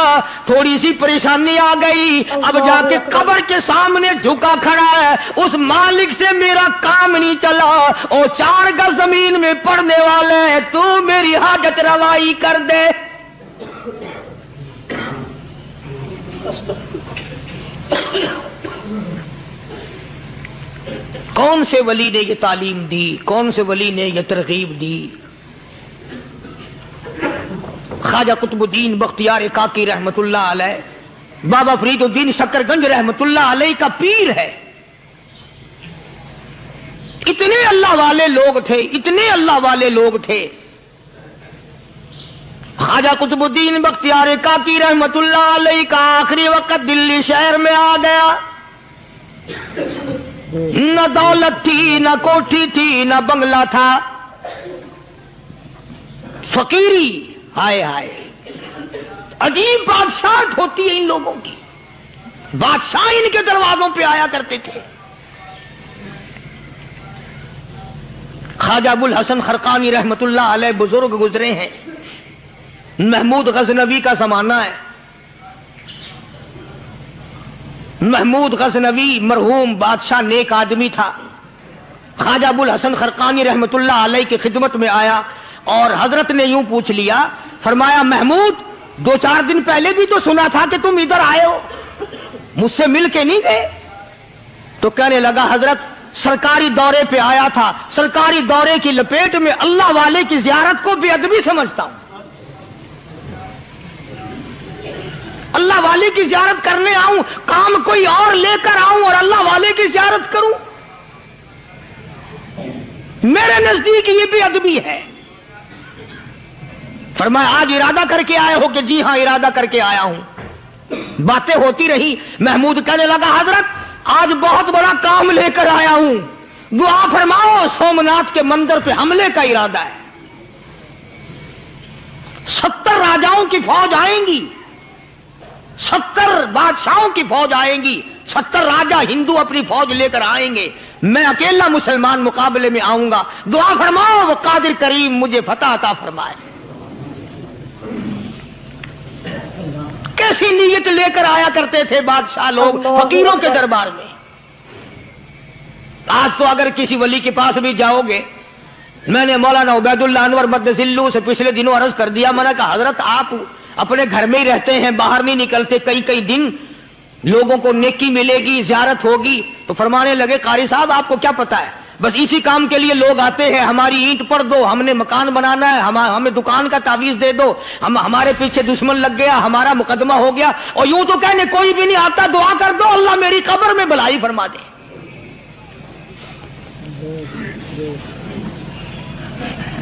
تھوڑی سی پریشانی آ گئی، اب جا کے قبر کے سامنے جھکا کھڑا ہے، اس مالک سے میرا کام نہیں چلا، او 4 گز زمین میں پڑنے والے، تو میری حاجت روائی کر دے۔ کون سے ولی نے یہ تعلیم دی، کون سے ولی نے یہ ترغیب دی؟ خواجہ قطب الدین بختیار کاکی رحمت اللہ علیہ، بابا فرید الدین شکر گنج رحمت اللہ علیہ کا پیر ہے۔ اتنے اتنے اللہ والے لوگ تھے، اتنے اللہ والے لوگ تھے. خواجہ قطب الدین بختیار کاکی رحمت اللہ علیہ کا آخری وقت دلی شہر میں آ گیا. نہ دولت تھی، نہ کوٹھی تھی، نہ بنگلہ تھا، فقیری. ہائے ہائے، عجیب بادشاہت ہوتی ہے ان لوگوں کی. بادشاہ ان کے دروازوں پہ آیا کرتے تھے. خواجہ ابو الحسن خرقانی رحمت اللہ علیہ بزرگ گزرے ہیں. محمود غزنوی کا زمانہ ہے. محمود غزنوی مرحوم بادشاہ نیک آدمی تھا. خواجہ ابو الحسن خرقانی رحمت اللہ علیہ کی خدمت میں آیا اور حضرت نے یوں پوچھ لیا، فرمایا محمود 2-4 دن پہلے بھی تو سنا تھا کہ تم ادھر آئے ہو، مجھ سے مل کے نہیں گئے؟ تو کہنے لگا حضرت سرکاری دورے پہ آیا تھا، سرکاری دورے کی لپیٹ میں اللہ والے کی زیارت کو بے ادبی سمجھتا ہوں. اللہ والے کی زیارت کرنے آؤں، کام کوئی اور لے کر آؤں اور اللہ والے کی زیارت کروں؟ میرے نزدیک یہ بے ادبی ہے. فرمایا آج ارادہ کر کے آئے ہو؟ کہ جی ہاں ارادہ کر کے آیا ہوں. باتیں ہوتی رہی. محمود کہنے لگا حضرت آج بہت بڑا کام لے کر آیا ہوں، دعا فرماؤ. سومناتھ کے مندر پہ حملے کا ارادہ ہے. 70 راجاؤں کی فوج آئیں گی، 70 بادشاہوں کی فوج آئیں گی، 70 راجا ہندو اپنی فوج لے کر آئیں گے. میں اکیلا مسلمان مقابلے میں آؤں گا. دعا فرماؤ وہ قادر کریم مجھے فتح عطا فرمائے. کیسی نیت لے کر آیا کرتے تھے بادشاہ لوگ فقیروں کے دربار میں. آج تو اگر کسی ولی کے پاس بھی جاؤ گے، میں نے مولانا عبید اللہ انور مدذلو سے پچھلے دنوں عرض کر دیا، میں نے کہا حضرت آپ اپنے گھر میں ہی رہتے ہیں، باہر نہیں نکلتے، کئی دن لوگوں کو نیکی ملے گی، زیارت ہوگی. تو فرمانے لگے قاری صاحب آپ کو کیا پتا ہے، بس اسی کام کے لیے لوگ آتے ہیں. ہماری اینٹ پڑ دو، ہم نے مکان بنانا ہے، ہمیں دکان کا تعویذ دے دو، ہمارے پیچھے دشمن لگ گیا، ہمارا مقدمہ ہو گیا، اور یوں تو کہنے کوئی بھی نہیں آتا، دعا کر دو اللہ میری قبر میں بھلائی فرما دے.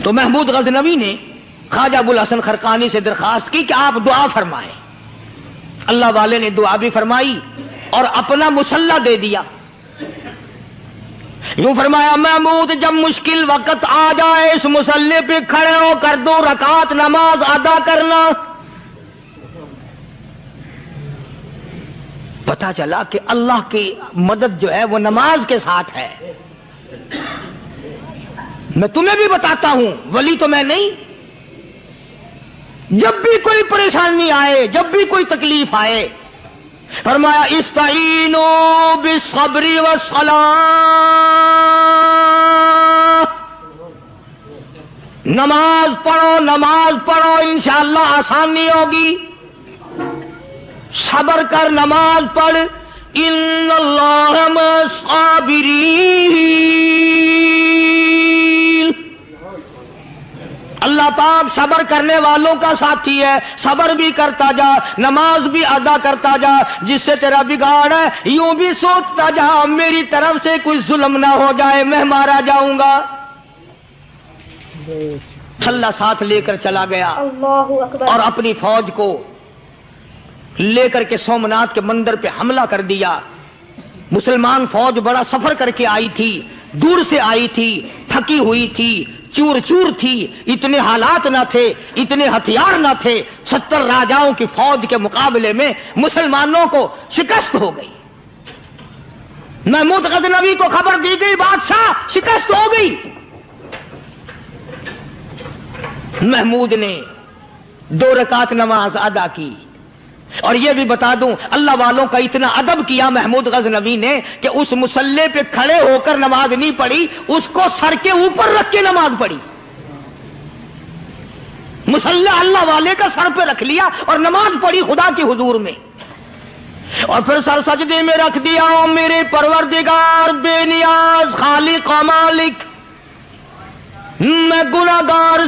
تو محمود غزنوی نے خواجہ ابو الحسن خرقانی سے درخواست کی کہ آپ دعا فرمائیں. اللہ والے نے دعا بھی فرمائی اور اپنا مسلح دے دیا. یوں فرمایا محمود جب مشکل وقت آ جائے اس مسلح پہ کھڑے ہو کر 2 رکعت نماز ادا کرنا. پتا چلا کہ اللہ کی مدد جو ہے وہ نماز کے ساتھ ہے. میں تمہیں بھی بتاتا ہوں، ولی تو میں نہیں. جب بھی کوئی پریشانی آئے، جب بھی کوئی تکلیف آئے، فرمایا استعینوا بالصبر والصلاۃ، نماز پڑھو انشاءاللہ آسانی ہوگی. صبر کر، نماز پڑھ. ان اللہ مع الصابرین، اللہ پاک صبر کرنے والوں کا ساتھی ہے. صبر بھی کرتا جا، نماز بھی ادا کرتا جا. جس سے تیرا بگاڑ ہے یوں بھی سوچتا جا میری طرف سے کوئی ظلم نہ ہو جائے، میں مارا جاؤں گا. اللہ ساتھ لے کر چلا گیا اور اپنی فوج کو لے کر کے سومناتھ کے مندر پہ حملہ کر دیا. مسلمان فوج بڑا سفر کر کے آئی تھی، دور سے آئی تھی، تھکی ہوئی تھی، چور تھی، اتنے حالات نہ تھے، اتنے ہتھیار نہ تھے. 70 راجاؤں کی فوج کے مقابلے میں مسلمانوں کو شکست ہو گئی. محمود غزنوی کو خبر دی گئی بادشاہ شکست ہو گئی. محمود نے 2 رکعت نماز ادا کی. اور یہ بھی بتا دوں اللہ والوں کا اتنا ادب کیا محمود غزنوی نے کہ اس مسلح پہ کھڑے ہو کر نماز نہیں پڑھی، اس کو سر کے اوپر رکھ کے نماز پڑھی. مسلح اللہ والے کا سر پہ رکھ لیا اور نماز پڑھی خدا کے حضور میں. اور پھر سر سجدے میں رکھ دیا. میرے پروردگار بے نیاز خالق و مالک، میں گناہگار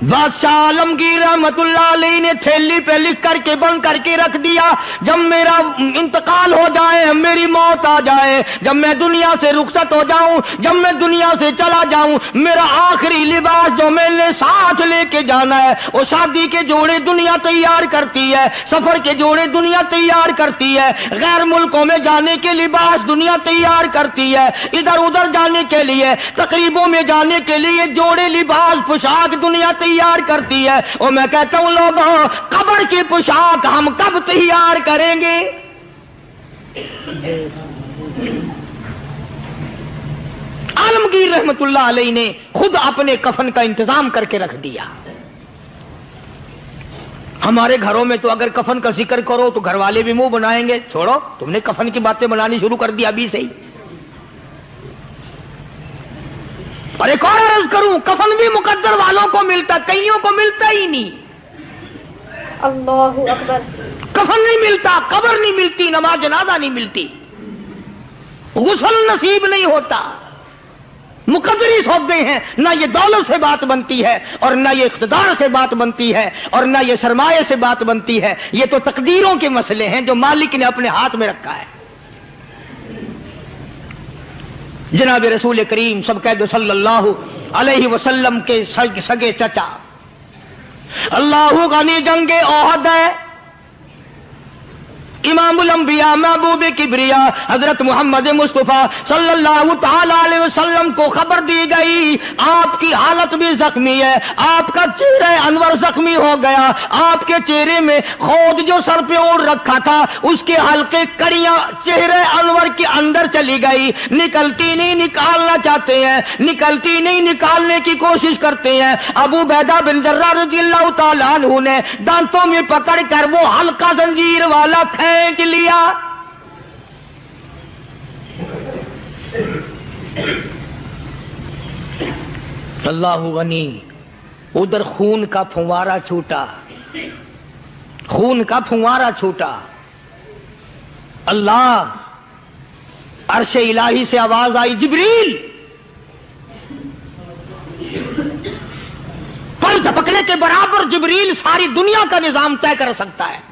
بادشاہ عالمگیر رحمت اللہ علیہ نے تھیلی پہ لکھ کر کے بند کر کے رکھ دیا، جب میرا انتقال ہو جائے، میری موت آ جائے، جب میں دنیا سے رخصت ہو جاؤں، جب میں دنیا سے چلا جاؤں، میرا آخری لباس جو میں نے ساتھ لے کے جانا ہے، وہ شادی کے جوڑے دنیا تیار کرتی ہے، سفر کے جوڑے دنیا تیار کرتی ہے، غیر ملکوں میں جانے کے لباس دنیا تیار کرتی ہے، ادھر ادھر جانے کے لیے، تقریبوں میں جانے کے لیے جوڑے لباس پوشاک دنیا تیار کرتی ہے، اور میں کہتا ہوں لوگوں، قبر کی پوشاک ہم کب تیار کریں گے؟ عالمگیر رحمت اللہ علیہ نے خود اپنے کفن کا انتظام کر کے رکھ دیا۔ ہمارے گھروں میں تو اگر کفن کا ذکر کرو تو گھر والے بھی منہ بنائیں گے، چھوڑو تم نے کفن کی باتیں بنانی شروع کر دی ابھی سے ہی۔ اور ایک اور عرض کروں، کفن بھی مقدر والوں کو ملتا، کئیوں کو ملتا ہی نہیں۔ اللہ اکبر۔ کفن نہیں ملتا، قبر نہیں ملتی، نماز جنازہ نہیں ملتی، غسل نصیب نہیں ہوتا، مقدری سودے ہیں، نہ یہ دولت سے بات بنتی ہے، اور نہ یہ اقتدار سے بات بنتی ہے، اور نہ یہ سرمایہ سے بات بنتی ہے، یہ تو تقدیروں کے مسئلے ہیں جو مالک نے اپنے ہاتھ میں رکھا ہے۔ جناب رسول کریم سب کہہ دو صلی اللہ علیہ وسلم کے سگے چچا، اللہ غنی جنگ احد ہے، امام الانبیاء محبوب کبریا حضرت محمد مصطفیٰ صلی اللہ تعالی علیہ وسلم کو خبر دی گئی، آپ کی حالت بھی زخمی ہے، آپ کا چہرہ انور زخمی ہو گیا، آپ کے چہرے میں خود جو سر پہ اوڑھ رکھا تھا اس کے حلقے کڑیاں چہرے انور کے اندر چلی گئی، نکلتی نہیں، نکالنا چاہتے ہیں، نکلتی نہیں، نکالنے کی کوشش کرتے ہیں۔ ابو عبیدہ بن جراح رضی اللہ تعالیٰ عنہ نے دانتوں میں پکڑ کر وہ حلقہ زنجیر والا پھینک لیا۔ اللہ غنی، ادھر خون کا پھوارا چھوٹا، خون کا پھوارا چھوٹا، اللہ، عرش الہی سے آواز آئی، جبریل، پر جھپکنے کے برابر جبریل ساری دنیا کا نظام طے کر سکتا ہے۔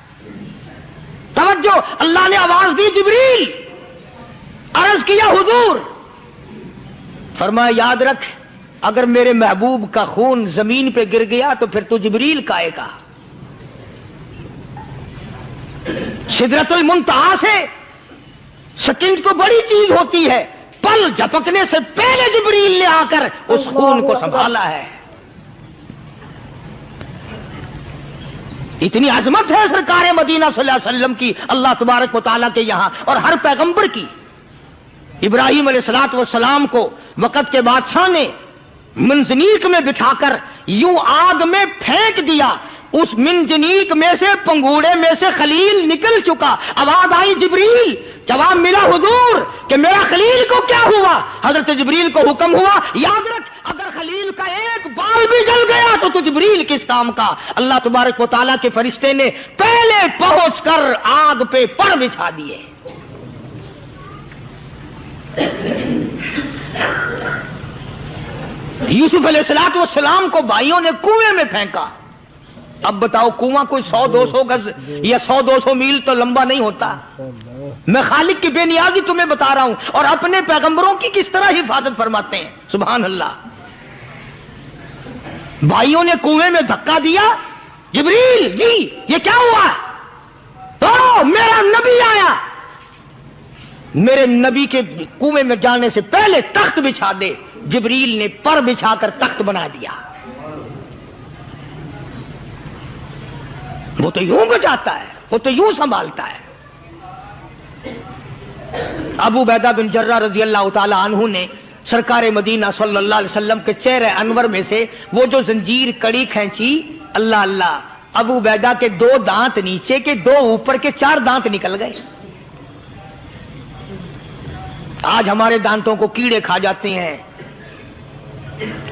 توجہ، اللہ نے آواز دی، جبریل، عرض کیا حضور، فرمایا یاد رکھ اگر میرے محبوب کا خون زمین پہ گر گیا تو پھر تو جبریل کا آئے گا۔ سدرۃ المنتہا سے سکنڈ تو بڑی چیز ہوتی ہے، پل جھپکنے سے پہلے جبریل نے آ کر اس خون کو سنبھالا ہے۔ اتنی عظمت ہے سرکار مدینہ صلی اللہ علیہ وسلم کی اللہ تبارک و تعالیٰ کے یہاں اور ہر پیغمبر کی۔ ابراہیم علیہ الصلوۃ والسلام کو وقت کے بادشاہ نے منجنیق میں بٹھا کر یوں آگ میں پھینک دیا، اس منجنیق میں سے، پنگوڑے میں سے خلیل نکل چکا، آواز آئی جبریل، جواب ملا حضور کہ میرا خلیل کو کیا ہوا؟ حضرت جبریل کو حکم ہوا، یاد رکھ اگر خلیل کا ایک بال بھی جل گیا تو جبریل کس کام کا؟ اللہ تبارک و تعالیٰ کے فرشتے نے پہلے پہنچ کر آگ پہ پڑ بچھا دیے۔ یوسف علیہ الصلوۃ والسلام کو بھائیوں نے کنویں میں پھینکا۔ اب بتاؤ، کنواں کوئی 100-200 گز یا 100-200 میل تو لمبا نہیں ہوتا۔ میں خالق کی بے نیازی تمہیں بتا رہا ہوں، اور اپنے پیغمبروں کی کس طرح حفاظت فرماتے ہیں، سبحان اللہ۔ بھائیوں نے کنویں میں دھکا دیا، جبریل جی یہ کیا ہوا؟ تو میرا نبی آیا، میرے نبی کے کنویں میں جانے سے پہلے تخت بچھا دے۔ جبریل نے پر بچھا کر تخت بنا دیا۔ وہ تو یوں بچاتا ہے، وہ تو یوں سنبھالتا ہے۔ ابو عبیدہ بن جراح رضی اللہ تعالی عنہ نے سرکار مدینہ صلی اللہ علیہ وسلم کے چہرے انور میں سے وہ جو زنجیر کڑی کھینچی، اللہ اللہ، ابو عبیدہ کے 2 دانت نیچے کے، 2 اوپر کے، 4 دانت نکل گئے۔ آج ہمارے دانتوں کو کیڑے کھا جاتے ہیں،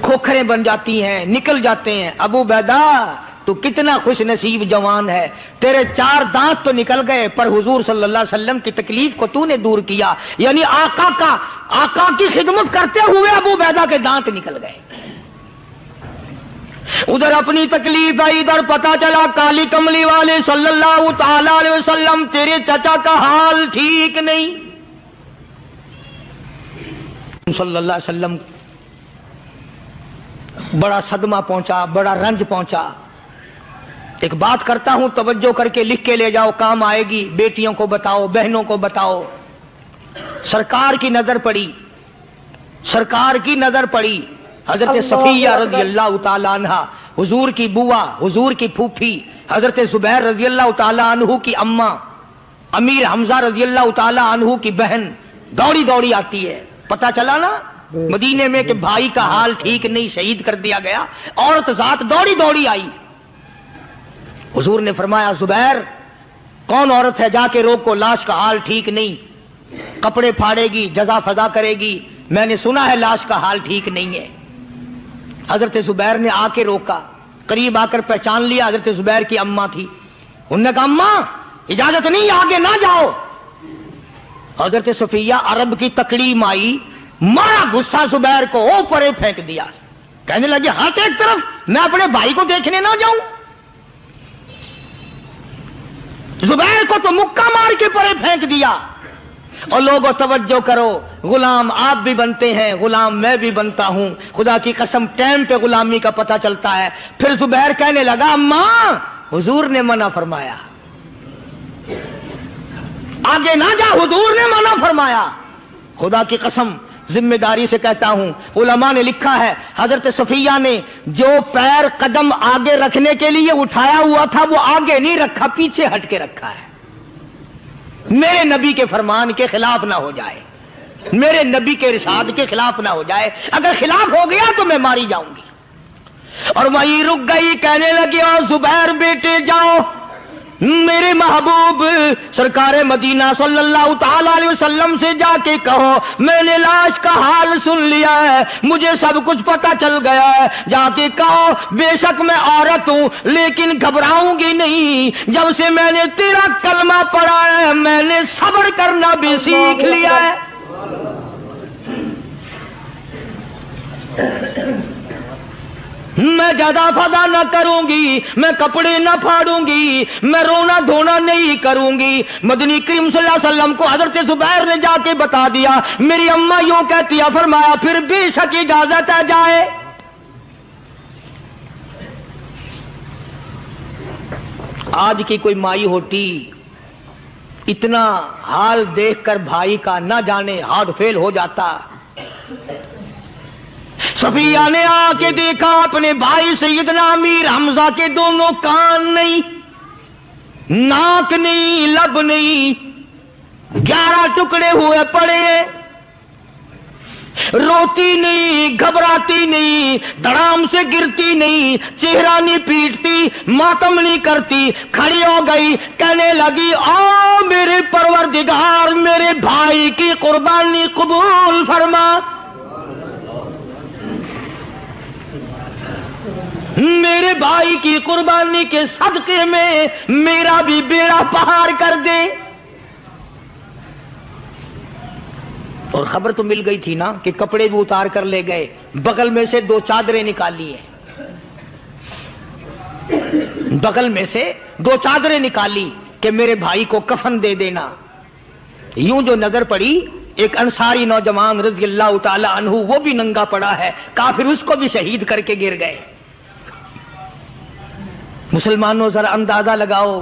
کھوکھریں بن جاتی ہیں، نکل جاتے ہیں۔ ابو عبیدہ تو کتنا خوش نصیب جوان ہے، تیرے 4 دانت تو نکل گئے، پر حضور صلی اللہ علیہ وسلم کی تکلیف کو تو نے دور کیا، یعنی آقا کی خدمت کرتے ہوئے ابو عبیدہ کے دانت نکل گئے۔ ادھر اپنی تکلیف ہے، ادھر پتا چلا کالی کملی والے صلی اللہ تعالی علیہ وسلم تیرے چچا کا حال ٹھیک نہیں. صلی اللہ علیہ وسلم بڑا صدمہ پہنچا، بڑا رنج پہنچا. ایک بات کرتا ہوں، توجہ کر کے لکھ کے لے جاؤ، کام آئے گی. بیٹیوں کو بتاؤ، بہنوں کو بتاؤ. سرکار کی نظر پڑی، سرکار کی نظر پڑی. حضرت صفیہ رضی اللہ تعالی عنہ، حضور کی بوا، حضور کی پھوپھی، حضرت زبیر رضی اللہ تعالی عنہ کی اماں، امیر حمزہ رضی اللہ تعالی عنہ کی بہن دوڑی دوڑی آتی ہے. پتا چلا نا مدینے میں کہ بھائی کا حال ٹھیک نہیں، شہید کر دیا گیا. عورت ذات دوڑی دوڑی آئی. حضور نے فرمایا زبیر کون عورت ہے، جا کے روکو، لاش کا حال ٹھیک نہیں، کپڑے پھاڑے گی، جزا فضا کرے گی، میں نے سنا ہے لاش کا حال ٹھیک نہیں ہے. حضرت زبیر نے آ کے روکا، قریب آ کر پہچان لیا حضرت زبیر کی اماں تھی. انہوں نے کہا اماں اجازت نہیں، آگے نہ جاؤ. حضرت صفیہ عرب کی تکڑی مائی، مارا غصہ زبیر کو، او پرے پھینک دیا. کہنے لگے ہاتھ ایک طرف، میں اپنے بھائی کو دیکھنے نہ جاؤں. زبیر کو تو مکہ مار کے پرے پھینک دیا. اور لوگوں توجہ کرو، غلام آپ بھی بنتے ہیں، غلام میں بھی بنتا ہوں. خدا کی قسم ٹائم پہ غلامی کا پتہ چلتا ہے. پھر زبیر کہنے لگا اماں حضور نے منع فرمایا، آگے نہ جا، حضور نے منع فرمایا. خدا کی قسم ذمہ داری سے کہتا ہوں، علماء نے لکھا ہے حضرت صفیہ نے جو پیر قدم آگے رکھنے کے لیے اٹھایا ہوا تھا وہ آگے نہیں رکھا، پیچھے ہٹ کے رکھا ہے. میرے نبی کے فرمان کے خلاف نہ ہو جائے، میرے نبی کے ارشاد کے خلاف نہ ہو جائے. اگر خلاف ہو گیا تو میں ماری جاؤں گی. اور وہیں رک گئی. کہنے لگی او زبیر بیٹے جاؤ، میرے محبوب سرکار مدینہ صلی اللہ تعالی علیہ وسلم سے جا کے کہو میں نے لاش کا حال سن لیا ہے، مجھے سب کچھ پتا چل گیا ہے. جا کے کہو بے شک میں عورت ہوں لیکن گھبراؤں گی نہیں. جب سے میں نے تیرا کلمہ پڑھا ہے میں نے صبر کرنا بھی سیکھ لیا ہے. میں زیادہ فضا نہ کروں گی، میں کپڑے نہ پھاڑوں گی، میں رونا دھونا نہیں کروں گی. مدنی کریم صلی اللہ علیہ وسلم کو حضرت زبیر نے جا کے بتا دیا میری اماں یوں کہتی ہے. فرمایا پھر بے شک اجازت ہے جائے. آج کی کوئی مائی ہوتی اتنا حال دیکھ کر بھائی کا نہ جانے ہارٹ فیل ہو جاتا. صفیہ نے آ کے دیکھا اپنے بھائی سیدنا امیر حمزہ کے دونوں کان نہیں، ناک نہیں، لب نہیں، 11 ٹکڑے ہوئے پڑے. روتی نہیں، گھبراتی نہیں، دھڑام سے گرتی نہیں، چہرہ نہیں پیٹتی، ماتم نہیں کرتی. کھڑی ہو گئی، کہنے لگی او میرے پروردگار میرے بھائی کی قربانی قبول فرما، میرے بھائی کی قربانی کے صدقے میں میرا بھی بیڑا پہاڑ کر دے. اور خبر تو مل گئی تھی نا کہ کپڑے بھی اتار کر لے گئے. بغل میں سے 2 چادریں نکالی ہیں، بغل میں سے 2 چادریں نکالی کہ میرے بھائی کو کفن دے دینا. یوں جو نظر پڑی ایک انصاری نوجوان رضی اللہ تعالی عنہ، وہ بھی ننگا پڑا ہے، کافر اس کو بھی شہید کر کے گر گئے. مسلمانوں ذرا اندازہ لگاؤ،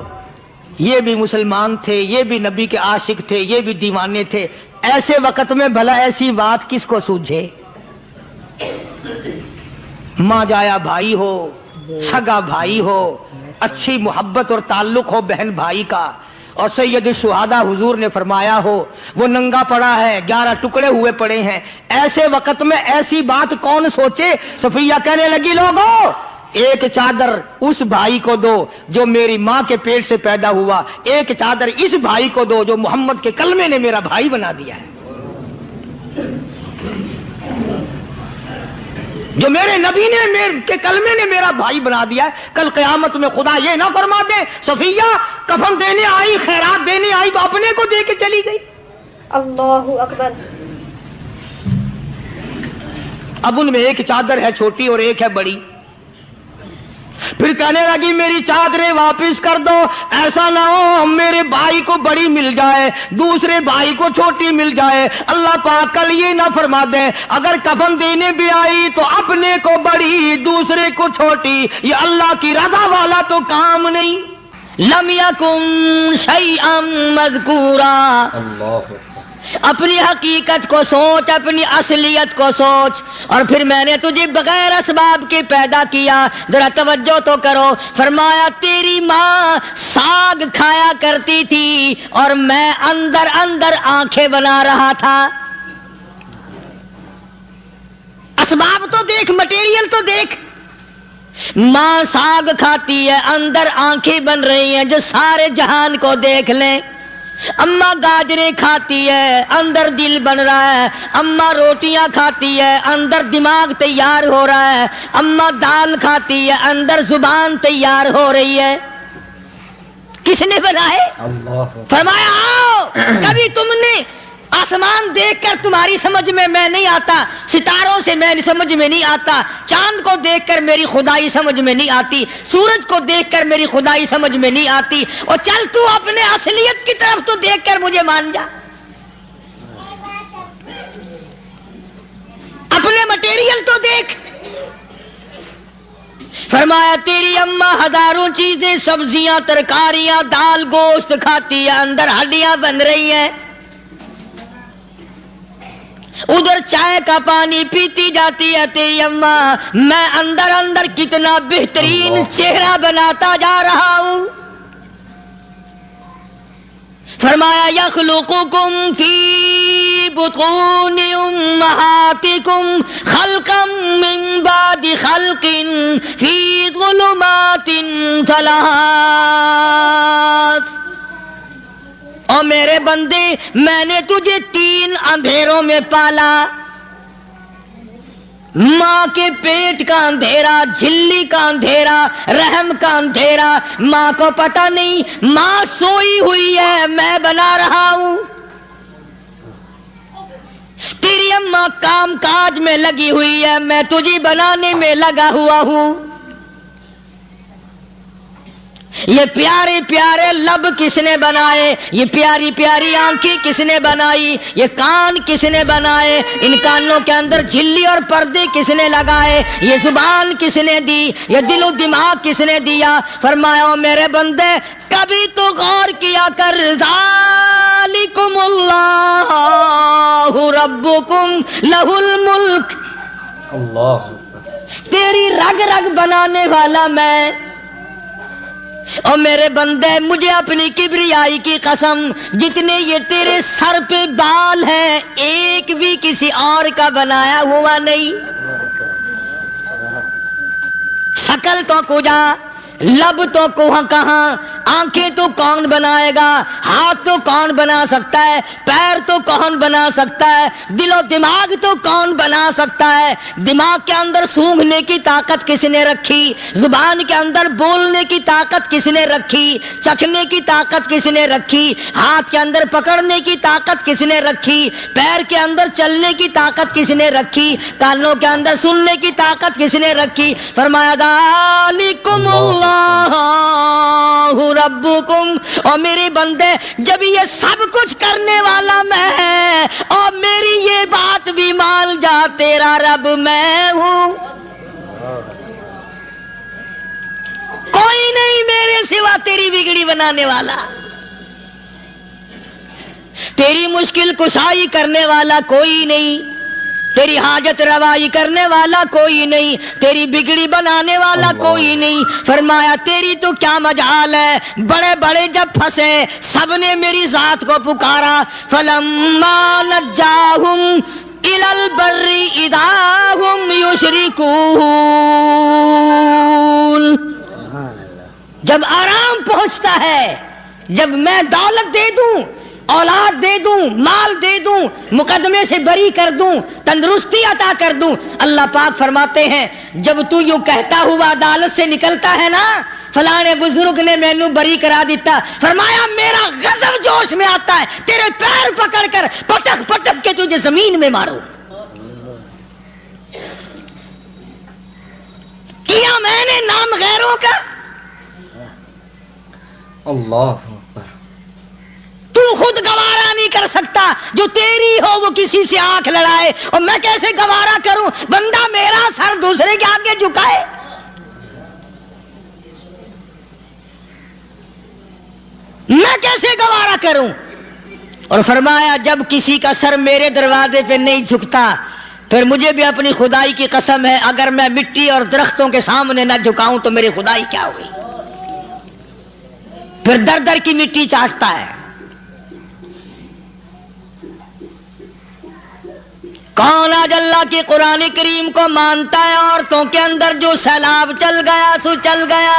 یہ بھی مسلمان تھے، یہ بھی نبی کے عاشق تھے، یہ بھی دیوانے تھے. ایسے وقت میں بھلا ایسی بات کس کو سوجھے؟ ماں جایا بھائی ہو، سگا بھائی ہو، اچھی محبت اور تعلق ہو بہن بھائی کا، اور سید الشہداء حضور نے فرمایا ہو وہ ننگا پڑا ہے، 11 ٹکڑے ہوئے پڑے ہیں. ایسے وقت میں ایسی بات کون سوچے؟ صفیہ کہنے لگی لوگو ایک چادر اس بھائی کو دو جو میری ماں کے پیٹ سے پیدا ہوا، ایک چادر اس بھائی کو دو جو محمد کے کلمے نے میرا بھائی بنا دیا ہے، جو میرے نبی نے کے کلمے نے میرا بھائی بنا دیا ہے. کل قیامت میں خدا یہ نہ فرما دے صفیہ کفن دینے آئی، خیرات دینے آئی تو اپنے کو دے کے چلی گئی. اللہ اکبر. اب ان میں ایک چادر ہے چھوٹی اور ایک ہے بڑی. پھر کہنے لگی میری چادریں واپس کر دو، ایسا نہ ہو میرے بھائی کو بڑی مل جائے دوسرے بھائی کو چھوٹی مل جائے، اللہ پاک کل یہ نہ فرما دے اگر کفن دینے بھی آئی تو اپنے کو بڑی دوسرے کو چھوٹی، یہ اللہ کی رضا والا تو کام نہیں۔ لم یکن شیئا مذکورا، اپنی حقیقت کو سوچ، اپنی اصلیت کو سوچ، اور پھر میں نے تجھے بغیر اسباب کے پیدا کیا، ذرا توجہ تو کرو۔ فرمایا تیری ماں ساگ کھایا کرتی تھی اور میں اندر اندر آنکھیں بنا رہا تھا۔ اسباب تو دیکھ، مٹیریل تو دیکھ۔ ماں ساگ کھاتی ہے، اندر آنکھیں بن رہی ہیں جو سارے جہان کو دیکھ لیں۔ اماں گاجریں کھاتی ہے، اندر دل بن رہا ہے۔ اماں روٹیاں کھاتی ہے، اندر دماغ تیار ہو رہا ہے۔ اماں دال کھاتی ہے، اندر زبان تیار ہو رہی ہے۔ کس نے بنائے؟ فرمایا آؤ، کبھی تم نے آسمان دیکھ کر تمہاری سمجھ میں نہیں آتا، ستاروں سے میں سمجھ میں نہیں آتا، چاند کو دیکھ کر میری خدائی سمجھ میں نہیں آتی، سورج کو دیکھ کر میری خدائی سمجھ میں نہیں آتی، اور چل تو اپنے اصلیت کی طرف تو دیکھ کر مجھے مان جا، اپنے مٹیریل تو دیکھ۔ فرمایا تیری اماں ہزاروں چیزیں، سبزیاں، ترکاریاں، دال، گوشت کھاتی ہے، اندر ہڈیاں بن رہی ہیں، ادھر چائے کا پانی پیتی جاتی ہے تیری اماں، میں اندر اندر کتنا بہترین چہرہ بناتا جا رہا ہوں۔ فرمایا یخلقکم فی بطون امہاتکم خلقا من بعد خلق فی ظلمات ثلاث، اور میرے بندے میں نے تجھے 3 اندھیروں میں پالا، ماں کے پیٹ کا اندھیرا، جھلی کا اندھیرا، رحم کا اندھیرا، ماں کو پتہ نہیں ماں سوئی ہوئی ہے، میں بنا رہا ہوں۔ تیری اماں کام کاج میں لگی ہوئی ہے، میں تجھے بنانے میں لگا ہوا ہوں۔ یہ پیارے پیارے لب کس نے بنائے، یہ پیاری پیاری آنکھیں کس نے بنائی، یہ کان کس نے بنائے، ان کانوں کے اندر جھلی اور پردے کس نے لگائے، یہ زبان کس نے دی، یہ دل و دماغ کس نے دیا۔ فرمایا او میرے بندے کبھی تو غور کیا کر، ذالکم اللہ ربکم لہ الملک، تیری رگ رگ بنانے والا میں۔ اور میرے بندے مجھے اپنی کبریائی کی قسم، جتنے یہ تیرے سر پہ بال ہیں ایک بھی کسی اور کا بنایا ہوا نہیں۔ شکل تو کجا، لب تو کہاں، آنکھیں تو کون بنائے گا، ہاتھ تو کون بنا سکتا ہے، پیر تو کون بنا سکتا ہے، دل و دماغ تو کون بنا سکتا ہے۔ دماغ کے اندر سونگھنے کی طاقت کس نے رکھی، زبان کے اندر بولنے کی طاقت کس نے رکھی، چکھنے کی طاقت کس نے رکھی، ہاتھ کے اندر پکڑنے کی طاقت کس نے رکھی، پیر کے اندر چلنے کی طاقت کس نے رکھی، کانوں کے اندر سننے کی طاقت کس نے رکھی۔ فرمایا ذالکم اللہ ربکم، اور میرے بندے جب یہ سب کچھ کرنے والا میں اور میری یہ بات بھی مان جا تیرا رب میں ہوں، کوئی نہیں میرے سوا تیری بگڑی بنانے والا، تیری مشکل کشائی کرنے والا کوئی نہیں، تیری حاجت روائی کرنے والا کوئی نہیں، تیری بگڑی بنانے والا کوئی نہیں۔ فرمایا تیری تو کیا مجال ہے، بڑے بڑے جب پھنسے سب نے میری ذات کو پکارا، فلما نجاہم الی البر اذا ہم یشرکون، جب آرام پہنچتا ہے، جب میں دولت دے دوں، اولاد دے دوں، مال دے دوں، مقدمے سے بری کر دوں، تندرستی عطا کر دوں، اللہ پاک فرماتے ہیں جب تو یوں کہتا ہوا عدالت سے نکلتا ہے نا، فلانے بزرگ نے مینوں بری کرا دیتا، فرمایا میرا غضب جوش میں آتا ہے، تیرے پیر پکڑ کر پٹک پٹک کے تجھے زمین میں مارو۔ کیا میں نے نام غیروں کا؟ اللہ اکبر. تو خود گوارا نہیں کر سکتا، جو تیری ہو وہ کسی سے آنکھ لڑائے، اور میں کیسے گوارا کروں بندہ میرا سر دوسرے کے آگے جھکائے؟ میں کیسے گوارا کروں؟ اور فرمایا جب کسی کا سر میرے دروازے پہ نہیں جھکتا، پھر مجھے بھی اپنی خدائی کی قسم ہے، اگر میں مٹی اور درختوں کے سامنے نہ جھکاؤں تو میری خدائی کیا ہوئی؟ پھر در در کی مٹی چاٹتا ہے. کون آج اللہ کی قرآن کریم کو مانتا ہے؟ عورتوں کے اندر جو سیلاب چل گیا سو چل گیا،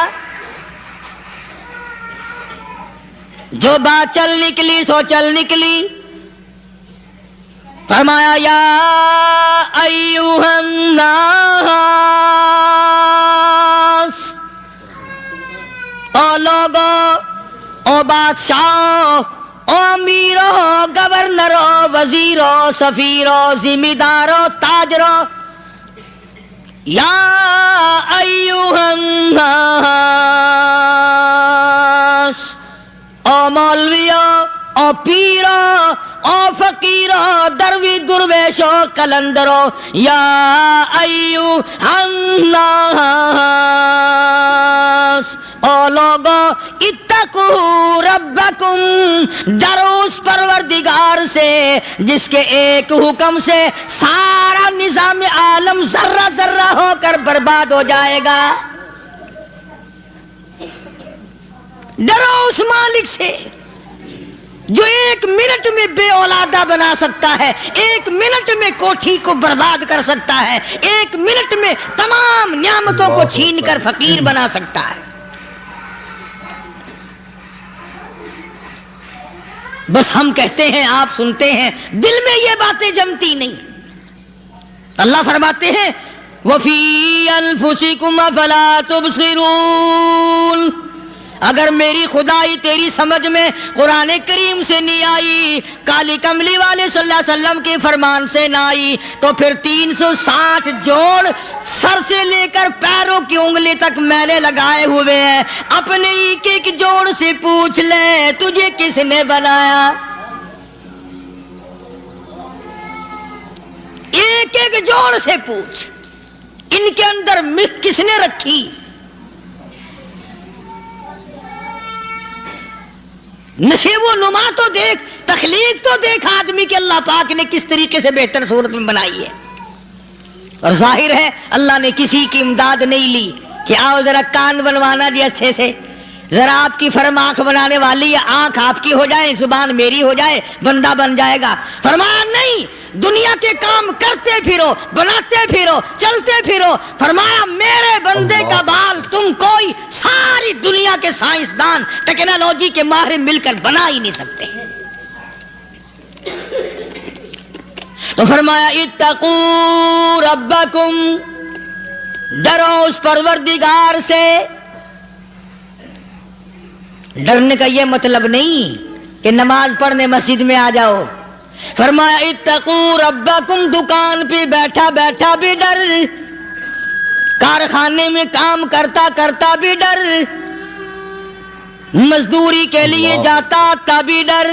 جو بات چل نکلی سو چل نکلی. فرمایا یا ایھا الناس، او لوگو، او بادشاہ، او امیرو، گورنرو، وزیرو، سفیرو، ذمہ دارو، تاجرو، یا ایھا الناس، او مولویو، او پیرو، او فقیرو، دروی درویشو، کلندرو، یا ایھا الناس، او لوگو، اتقوا ربکم، ڈرو اس پروردگار سے جس کے ایک حکم سے سارا نظام عالم ذرہ ذرہ ہو کر برباد ہو جائے گا. ڈرو اس مالک سے جو ایک منٹ میں بے اولادہ بنا سکتا ہے، ایک منٹ میں کوٹھی کو برباد کر سکتا ہے، ایک منٹ میں تمام نعمتوں کو چھین کر فقیر بنا سکتا ہے. بس ہم کہتے ہیں، آپ سنتے ہیں، دل میں یہ باتیں جمتی نہیں. اللہ فرماتے ہیں وَفِي أَنفُسِكُمْ أَفَلَا تُبْصِرُونَ. اگر میری خدائی تیری سمجھ میں قرآن کریم سے نہیں آئی، کالی کملی والے صلی اللہ علیہ وسلم کے فرمان سے نہ آئی، تو پھر 360 جوڑ سر سے لے کر پیروں کی انگلی تک میں نے لگائے ہوئے ہیں. اپنے ایک ایک جوڑ سے پوچھ لے تجھے کس نے بنایا؟ ایک ایک جوڑ سے پوچھ، ان کے اندر مکھ کس نے رکھی؟ نشیب و نما تو دیکھ، تخلیق تو دیکھ آدمی کے اللہ پاک نے کس طریقے سے بہتر صورت میں بنائی ہے. اور ظاہر ہے اللہ نے کسی کی امداد نہیں لی کہ آؤ ذرا کان بنوانا جی اچھے سے، ذرا آپ کی فرم آنکھ بنانے والی ہے، آنکھ آپ کی ہو جائے، زبان میری ہو جائے، بندہ بن جائے گا. فرمایا نہیں، دنیا کے کام کرتے پھرو، بناتے پھرو، چلتے پھرو. فرمایا میرے بندے کا بال تم کوئی ساری دنیا کے سائنسدان، ٹیکنالوجی کے ماہر مل کر بنا ہی نہیں سکتے. تو فرمایا اتقوا ربکم، ڈرو اس پروردگار سے. ڈرنے کا یہ مطلب نہیں کہ نماز پڑھنے مسجد میں آ جاؤ. فرمایا اتقوا ربکم، دکان پہ بیٹھا بیٹھا بھی ڈر، کارخانے میں کام کرتا کرتا بھی ڈر، مزدوری کے لیے جاتا تب بھی ڈر،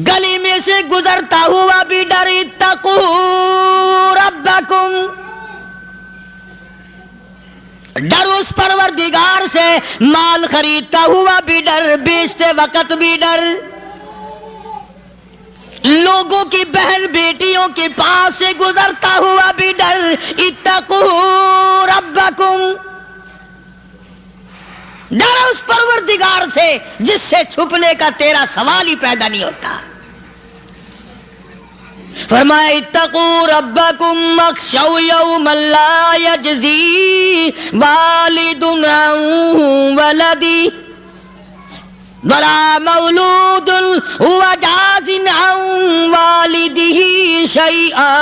گلی میں سے گزرتا ہوا بھی ڈر. اتقوا ربکم، ڈر اس پروردگار سے. مال خریدتا ہوا بھی ڈر، بیچتے وقت بھی ڈر، لوگوں کی بہن بیٹیوں کے پاس سے گزرتا ہوا بھی ڈر. اتقوا ربکم، ڈر اس پروردگار سے جس سے چھپنے کا تیرا سوال ہی پیدا نہیں ہوتا. فرمایا اتقوا ربکم واخشوا یوما لا یجزی والد عن ولدہ ولا مولود هو جاز عن والدہ شیئا.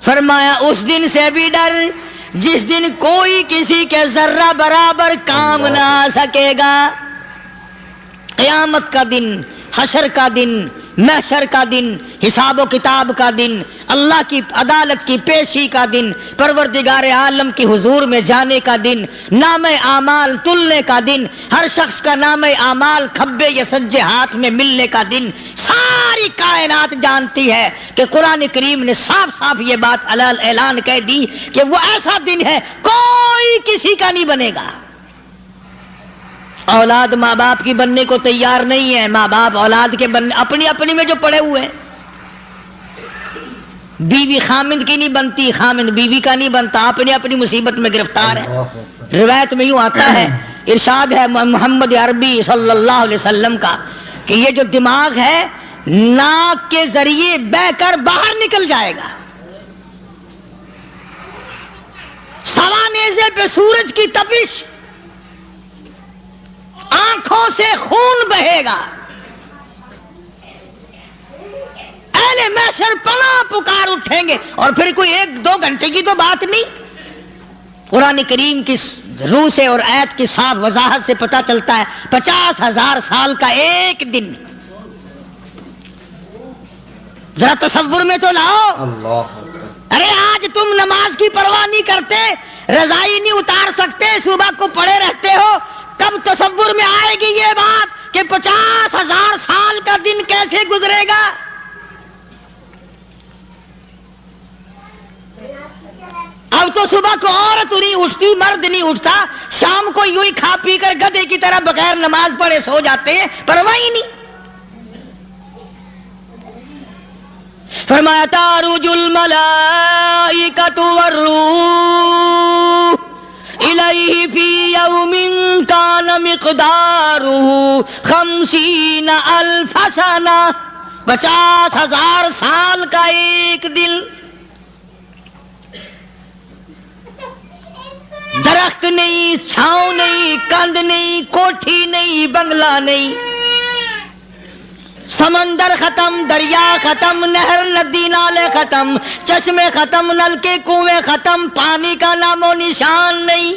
فرمایا اس دن سے بھی ڈر جس دن کوئی کسی کے ذرہ برابر کام نہ آ سکے گا. قیامت کا دن، حشر کا دن، محشر کا دن، حساب و کتاب کا دن، اللہ کی عدالت کی پیشی کا دن، پروردگار عالم کی حضور میں جانے کا دن، نام اعمال تلنے کا دن، ہر شخص کا نام اعمال کھبے یا سجے ہاتھ میں ملنے کا دن، ساری کائنات جانتی ہے کہ قرآن کریم نے صاف صاف یہ بات اعلان کہہ دی کہ وہ ایسا دن ہے کوئی کسی کا نہیں بنے گا۔ اولاد ماں باپ کی بننے کو تیار نہیں ہے، ماں باپ اولاد کے بننے اپنی میں جو پڑے ہوئے ہیں۔ بیوی خامند کی نہیں بنتی، خامند بیوی کا نہیں بنتا، اپنی مصیبت میں گرفتار ہے۔ روایت میں یوں آتا ہے، ارشاد ہے محمد عربی صلی اللہ علیہ وسلم کا کہ یہ جو دماغ ہے ناک کے ذریعے بہ کر باہر نکل جائے گا، سوا نیزے پہ سورج کی تپش، آنکھوں سے خون بہے گا، اہل محشر پناہ پکار اٹھیں گے، اور پھر کوئی 1-2 گھنٹے کی تو بات نہیں۔ قرآن کریم کی روح سے اور آیت کی صاف وضاحت سے پتہ چلتا ہے 50,000 سال کا ایک دن۔ ذرا تصور میں تو لاؤ، اللہ ارے آج تم نماز کی پرواہ نہیں کرتے، رضائی نہیں اتار سکتے، صبح کو پڑے رہتے ہو، کب تصور میں آئے گی یہ بات کہ 50,000 سال کا دن کیسے گزرے گا؟ اب تو صبح کو عورت نہیں اٹھتی، مرد نہیں اٹھتا، شام کو یوں ہی کھا پی کر گدھے کی طرح بغیر نماز پڑھے سو جاتے ہیں، پرواہ ہی نہیں۔ فرمایا تعرج الملائکۃ والروح الیہ فی یوم کان مقدارہ 50,000 سنہ، 50,000 سال کا ایک دن۔ درخت نہیں، چھاؤں نہیں، کند نہیں، کوٹھی نہیں، بنگلہ نہیں، سمندر ختم، دریا ختم، نہر ندی نالے ختم، چشمے ختم، نلکے کنویں ختم، پانی کا نام و نشان نہیں۔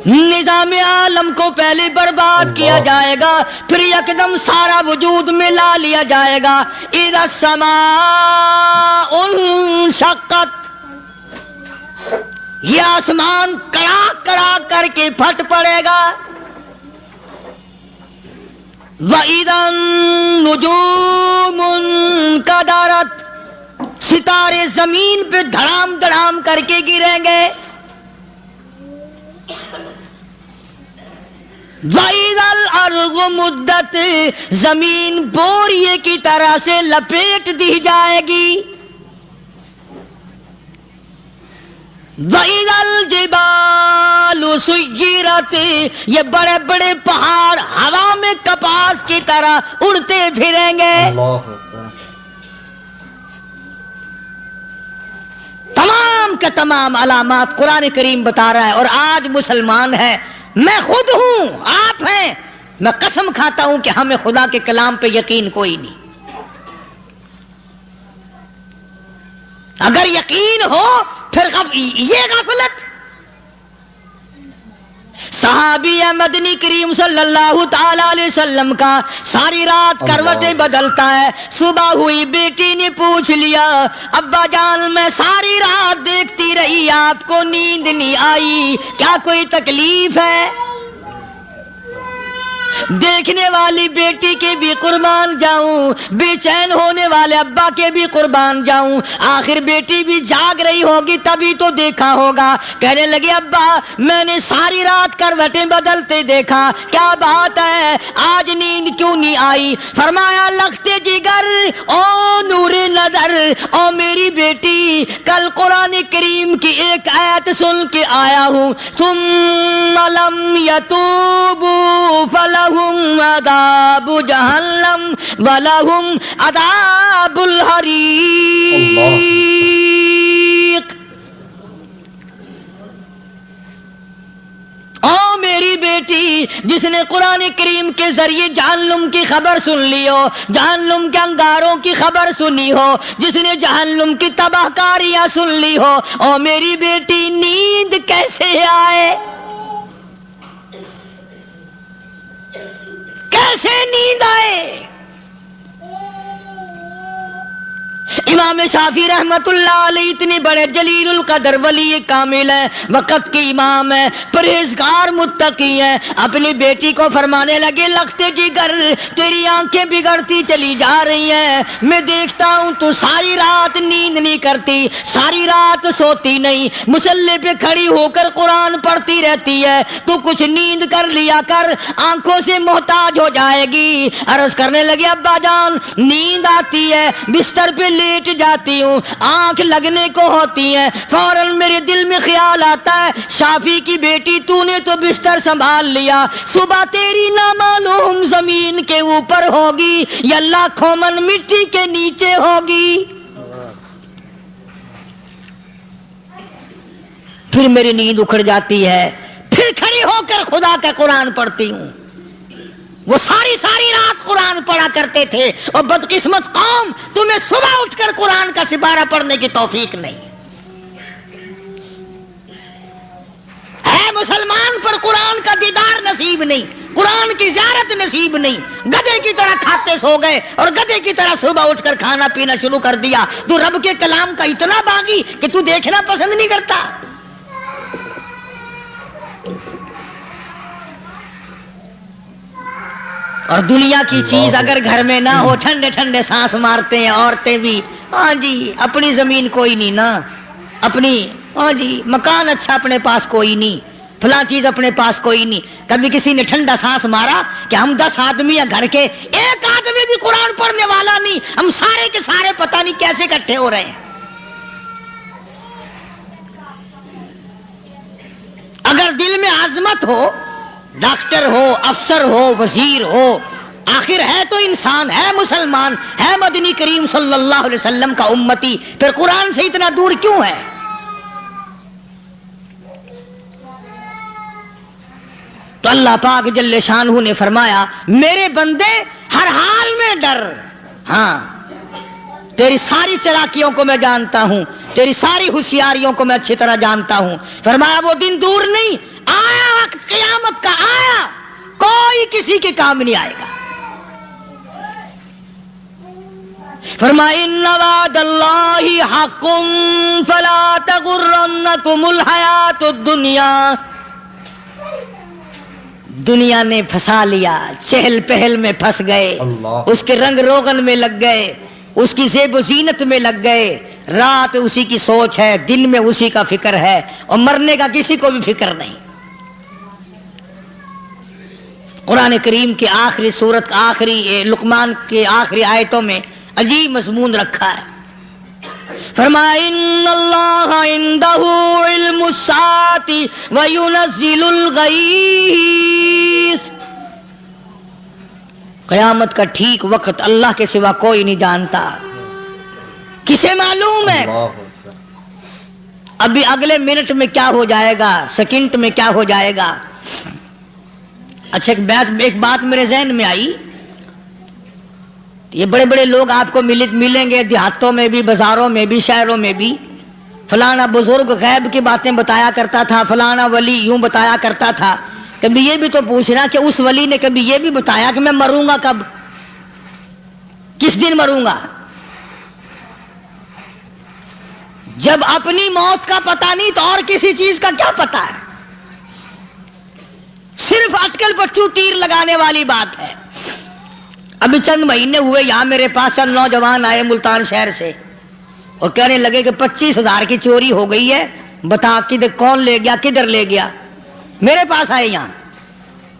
نظام عالم کو پہلے برباد کیا جائے گا، پھر یکدم سارا وجود ملا لیا جائے گا۔ اذا السماء انشقت، یہ آسمان کڑاک کڑاک کر کے پھٹ پڑے گا۔ وَإِذَا النُّجُومُ انْكَدَرَتْ، ستارے زمین پہ دھڑام دھڑام کر کے گریں گے۔ وَإِذَا الْأَرْضُ مُدَّتْ، زمین بوریے کی طرح سے لپیٹ دی جائے گی۔ وَإِذَا الْجِبَالُ سُيِّرَتْ، یہ بڑے بڑے پہاڑ ہوا میں کپاس کی طرح اڑتے پھریں گے۔ تمام کے تمام علامات قرآن کریم بتا رہا ہے، اور آج مسلمان ہے، میں خود ہوں، آپ ہیں، میں قسم کھاتا ہوں کہ ہمیں خدا کے کلام پہ یقین کوئی نہیں۔ اگر یقین ہو پھر یہ غفلت۔ صحابی مدنی کریم صلی اللہ تعالی علیہ وسلم کا ساری رات کروٹیں بدلتا ہے، صبح ہوئی بیٹی نے پوچھ لیا، ابا جان میں ساری رات دیکھتی رہی، آپ کو نیند نہیں آئی، کیا کوئی تکلیف ہے؟ دیکھنے والی بیٹی کے بھی قربان جاؤں، بے چین ہونے والے ابا کے بھی قربان جاؤں، آخر بیٹی بھی جاگ رہی ہوگی تبھی تو دیکھا ہوگا۔ کہنے لگے ابا میں نے ساری رات کروٹیں بدلتے دیکھا، کیا بات ہے، آج نیند کیوں نہیں آئی؟ فرمایا لختے جگر او نور نظر، او میری بیٹی کل قرآن کریم کی ایک آیت سن کے آیا ہوں، ثم لم یتوبوا فلہم عذاب جہنم ولہم عذاب الحریق۔ او میری بیٹی جس نے قرآن کریم کے ذریعے جہنم کی خبر سن لی ہو، جہنم کے انگاروں کی خبر سنی ہو، جس نے جہنم کی تباہ کاریاں سن لی ہو، او میری بیٹی نیند کیسے آئے؟ کیسے نیند آئے؟ امام شافعی رحمت اللہ علیہ اتنے بڑے جلیل القدر ولی کامل ہے، وقت کے امام ہے، پرہیزگار متقی ہے، اپنی بیٹی کو فرمانے لگے لگتے جگر تیری آنکھیں بگڑتی چلی جا رہی ہیں، میں دیکھتا ہوں تو ساری رات نیند نہیں کرتی، ساری رات سوتی نہیں، مصلی پہ کھڑی ہو کر قرآن پڑھتی رہتی ہے، تو کچھ نیند کر لیا کر، آنکھوں سے محتاج ہو جائے گی۔ عرض کرنے لگے ابا جان نیند آتی ہے، بستر پہ لیٹ جاتی ہوں، آنکھ لگنے کو ہوتی ہے، فوراً میرے دل میں خیال آتا ہے شافی کی بیٹی تو نے تو بستر سنبھال لیا، صبح تیری نامعلوم زمین کے اوپر ہوگی یا لاکھوں من مٹی کے نیچے ہوگی۔ پھر میری نیند اکھڑ جاتی ہے، پھر کھڑی ہو کر خدا کا قرآن پڑھتی ہوں۔ وہ ساری رات قرآن پڑھا کرتے تھے، اور بدقسمت قوم تمہیں صبح اٹھ کر قرآن کا سپارہ پڑھنے کی توفیق نہیں ہے۔ مسلمان پر قرآن کا دیدار نصیب نہیں، قرآن کی زیارت نصیب نہیں، گدھے کی طرح کھاتے سو گئے اور گدھے کی طرح صبح اٹھ کر کھانا پینا شروع کر دیا۔ تو رب کے کلام کا اتنا باغی کہ تو دیکھنا پسند نہیں کرتا۔ اور دنیا کی چیز اگر گھر میں نہ ہو، ٹھنڈے ٹھنڈے سانس مارتے ہیں عورتیں بھی، ہاں جی اپنی زمین کوئی نہیں نا، اپنی ہاں جی مکان اچھا اپنے پاس کوئی نہیں، فلاں چیز اپنے پاس کوئی نہیں۔ کبھی کسی نے ٹھنڈا سانس مارا کہ ہم 10 آدمی ہیں گھر کے، ایک آدمی بھی قرآن پڑھنے والا نہیں، ہم سارے کے سارے پتہ نہیں کیسے اکٹھے ہو رہے ہیں۔ اگر دل میں عظمت ہو، ڈاکٹر ہو، افسر ہو، وزیر ہو، آخر ہے تو انسان، ہے مسلمان، ہے مدنی کریم صلی اللہ علیہ وسلم کا امتی، پھر قرآن سے اتنا دور کیوں ہے؟ تو اللہ پاک جل شانہ نے فرمایا میرے بندے ہر حال میں ڈر، ہاں تیری ساری چلاکیوں کو میں جانتا ہوں، تیری ساری ہوشیاریوں کو میں اچھی طرح جانتا ہوں۔ فرمایا وہ دن دور نہیں، آیا وقت قیامت کا، آیا، کوئی کسی کے کام نہیں آئے گا۔ فرمایا ان وعد اللہ حق فلا تغرنکم الحیات الدنیا۔ دنیا نے پھنسا لیا، چہل پہل میں پھنس گئے، اس کے رنگ روغن میں لگ گئے، اس کی زیب و زینت میں لگ گئے، رات اسی کی سوچ ہے، دن میں اسی کا فکر ہے، اور مرنے کا کسی کو بھی فکر نہیں۔ قرآن کریم کی آخری سورت، آخری لقمان کے آخری آیتوں میں عجیب مضمون رکھا ہے۔ فرمایا ان اللہ عندہ علم الساعۃ وینزل الغیث۔ قیامت کا ٹھیک وقت اللہ کے سوا کوئی نہیں جانتا، کسے معلوم ہے؟ ابھی اگلے منٹ میں کیا ہو جائے گا، سیکنڈ میں کیا ہو جائے گا۔ اچھا ایک بات میرے ذہن میں آئی، یہ بڑے بڑے لوگ آپ کو ملیں گے دیہاتوں میں بھی، بازاروں میں بھی، شہروں میں بھی، فلانا بزرگ غیب کی باتیں بتایا کرتا تھا، فلانا ولی یوں بتایا کرتا تھا۔ کبھی یہ بھی تو پوچھنا کہ اس ولی نے کبھی یہ بھی بتایا کہ میں مروں گا کب، کس دن مروں گا؟ جب اپنی موت کا پتہ نہیں تو اور کسی چیز کا کیا پتہ ہے؟ صرف اٹکل پچو تیر لگانے والی بات ہے۔ ابھی چند مہینے ہوئے یہاں میرے پاس چند نوجوان آئے ملتان شہر سے، اور کہنے لگے کہ 25,000 کی چوری ہو گئی ہے، بتا کدھر کون لے گیا، کدھر لے گیا۔ میرے پاس آئے یہاں،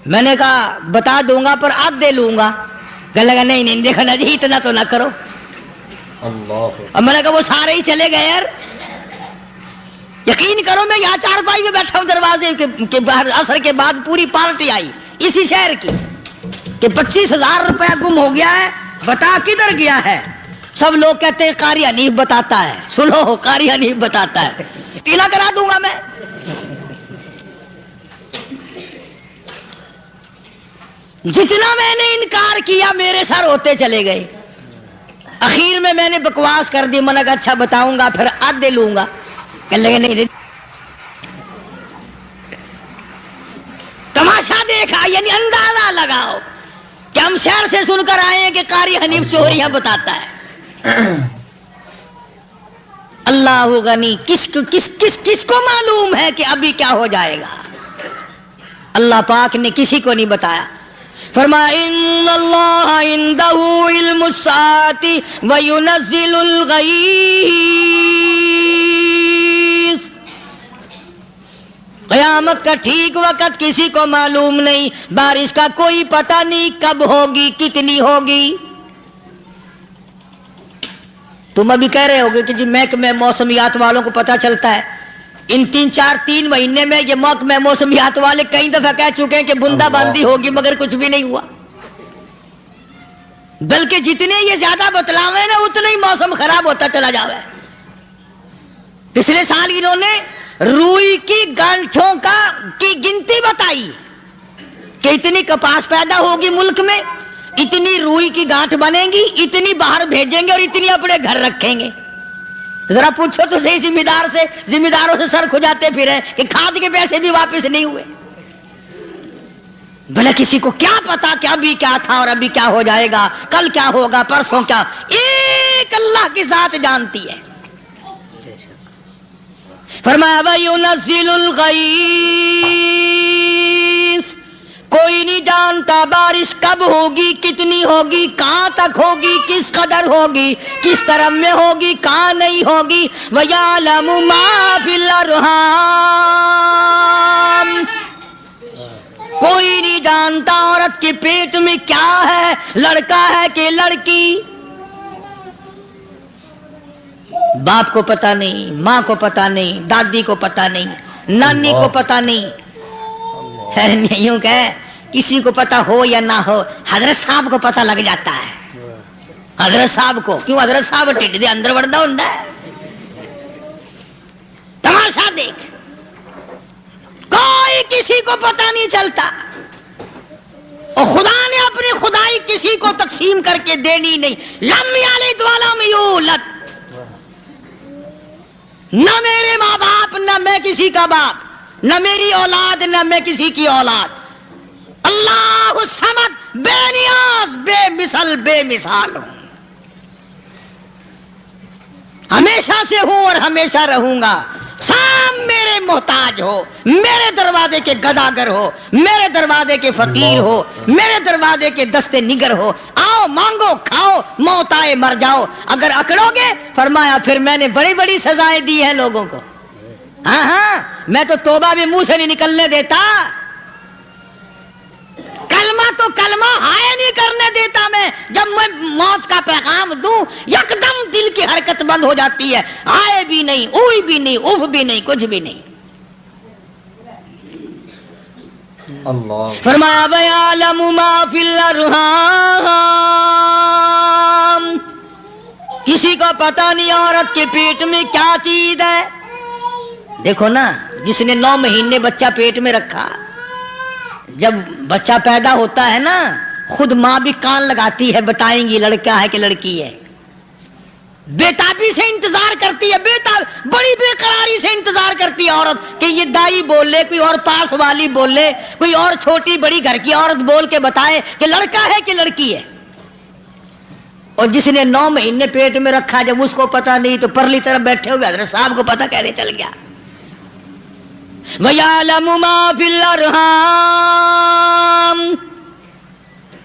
میں نے کہا بتا دوں گا پر آدھے لوں گا۔ کہنے لگا نہیں نہیں دیکھا نا جی اتنا تو نہ کرو۔ اور میں نے کہا وہ سارے ہی چلے گئے یار، یقین کرو میں یہاں چارپائی میں بیٹھا ہوں دروازے کے باہر، عصر کے بعد پوری پارٹی آئی اسی شہر کی کہ 25,000 روپیہ گم ہو گیا ہے، بتا کدھر گیا ہے۔ سب لوگ کہتے ہیں قاری حنیف بتاتا ہے، سنو قاری حنیف بتاتا ہے، قلعہ کرا دوں گا میں۔ جتنا میں نے انکار کیا میرے سر ہوتے چلے گئے، اخیر میں نے بکواس کر دی، میں نے کہا اچھا بتاؤں گا پھر آدھے لوں گا۔ کہ لگے نہیں، تماشا دیکھا یعنی اندازہ لگا رہا ہو کہ ہم شہر سے سن کر آئے ہیں کہ قاری حنیف چوریاں بتاتا ہے. اللہ غنی، کس کو معلوم ہے کہ ابھی کیا ہو جائے گا؟ اللہ پاک نے کسی کو نہیں بتایا. فرمایا ان اللہ عندہ علم الساعۃ وینزل الغیث. قیامت کا ٹھیک وقت کسی کو معلوم نہیں، بارش کا کوئی پتہ نہیں کب ہوگی، کتنی ہوگی. تم ابھی کہہ رہے ہوگے کہ جی محکمہ موسمیات والوں کو پتہ چلتا ہے. ان 3 مہینے میں یہ محکمہ موسمیات والے کئی دفعہ کہہ چکے ہیں کہ بندہ باندی ہوگی، مگر کچھ بھی نہیں ہوا. بلکہ جتنے یہ زیادہ بتلاوے نا اتنا ہی موسم خراب ہوتا چلا جاوے. پچھلے سال انہوں نے روئی کی گانٹھوں کی گنتی بتائی کہ اتنی کپاس پیدا ہوگی ملک میں، اتنی روئی کی گانٹھ بنے گی، اتنی باہر بھیجیں گے اور اتنی اپنے گھر رکھیں گے. ذرا پوچھو تو صحیح ذمہ داروں سے سر کھجاتے پھرے کہ کھاد کے پیسے بھی واپس نہیں ہوئے. بھلا کسی کو کیا پتا کہ ابھی کیا تھا اور ابھی کیا ہو جائے گا، کل کیا ہوگا، پرسوں کیا. ایک اللہ کی ذات جانتی ہے. فرمایا وَيُنَزِّلُ الْغَيْثَ، کوئی نہیں جانتا بارش کب ہوگی، کتنی ہوگی، کہاں تک ہوگی، کس قدر ہوگی، کس طرح میں ہوگی، کہاں نہیں ہوگی. وَيَعْلَمُ مَا فِي الْأَرْحَامِ، کوئی نہیں جانتا عورت کے پیٹ میں کیا ہے، لڑکا ہے کہ لڑکی. باپ کو پتہ نہیں، ماں کو پتہ نہیں، دادی کو پتہ نہیں، نانی کو پتہ نہیں. یوں کہ کسی کو پتہ ہو یا نہ ہو، حضرت صاحب کو پتہ لگ جاتا ہے. حضرت صاحب کو کیوں؟ حضرت صاحب ٹھڈ دے اندر وڑدا ہوندا ہے. تماشا دیکھ، کوئی کسی کو پتہ نہیں چلتا. اور خدا نے اپنی خدائی کسی کو تقسیم کر کے دینی نہیں. لم یلد ولم یولد، نہ میرے ماں باپ، نہ میں کسی کا باپ، نہ میری اولاد، نہ میں کسی کی اولاد. اللہ الصمد، بے نیاز، بے مثل، بے مثال ہوں. ہمیشہ سے ہوں اور ہمیشہ رہوں گا. سام میرے محتاج ہو، میرے دروازے کے گداگر ہو، میرے دروازے کے فقیر ہو، میرے دروازے کے دستے نگر ہو. آؤ مانگو، کھاؤ، موت آئے مر جاؤ. اگر اکڑو گے، فرمایا پھر میں نے بڑی بڑی سزائیں دی ہیں لوگوں کو. ہاں میں تو توبہ بھی منہ سے نہیں نکلنے دیتا. کلمہ تو کلمہ ہائے نہیں کرنے دیتا میں. جب میں موت کا پیغام دوں یکدم دل کی حرکت بند ہو جاتی ہے. آئے بھی نہیں، اوئی بھی نہیں، اف بھی نہیں، کچھ بھی نہیں. اللہ فرمایا وَيَعْلَمُ مَا فِي الْأَرْحَامِ، کسی کو پتہ نہیں عورت کے پیٹ میں کیا چیز ہے. دیکھو نا، جس نے 9 مہینے بچہ پیٹ میں رکھا، جب بچہ پیدا ہوتا ہے نا، خود ماں بھی کان لگاتی ہے، بتائیں گی لڑکا ہے کہ لڑکی ہے. بےتابی سے انتظار کرتی ہے، بڑی بے قراری سے انتظار کرتی ہے عورت کہ یہ دائی بول لے، کوئی اور پاس والی بول لے، کوئی اور چھوٹی بڑی گھر کی عورت بول کے بتائے کہ لڑکا ہے کہ لڑکی ہے. اور جس نے 9 مہینے پیٹ میں رکھا، جب اس کو پتا نہیں تو پرلی طرف بیٹھے ہوئے حضرت صاحب کو پتا کیسے چل گیا. وَيَعْلَمُ مَا فِي الْأَرْحَامِ،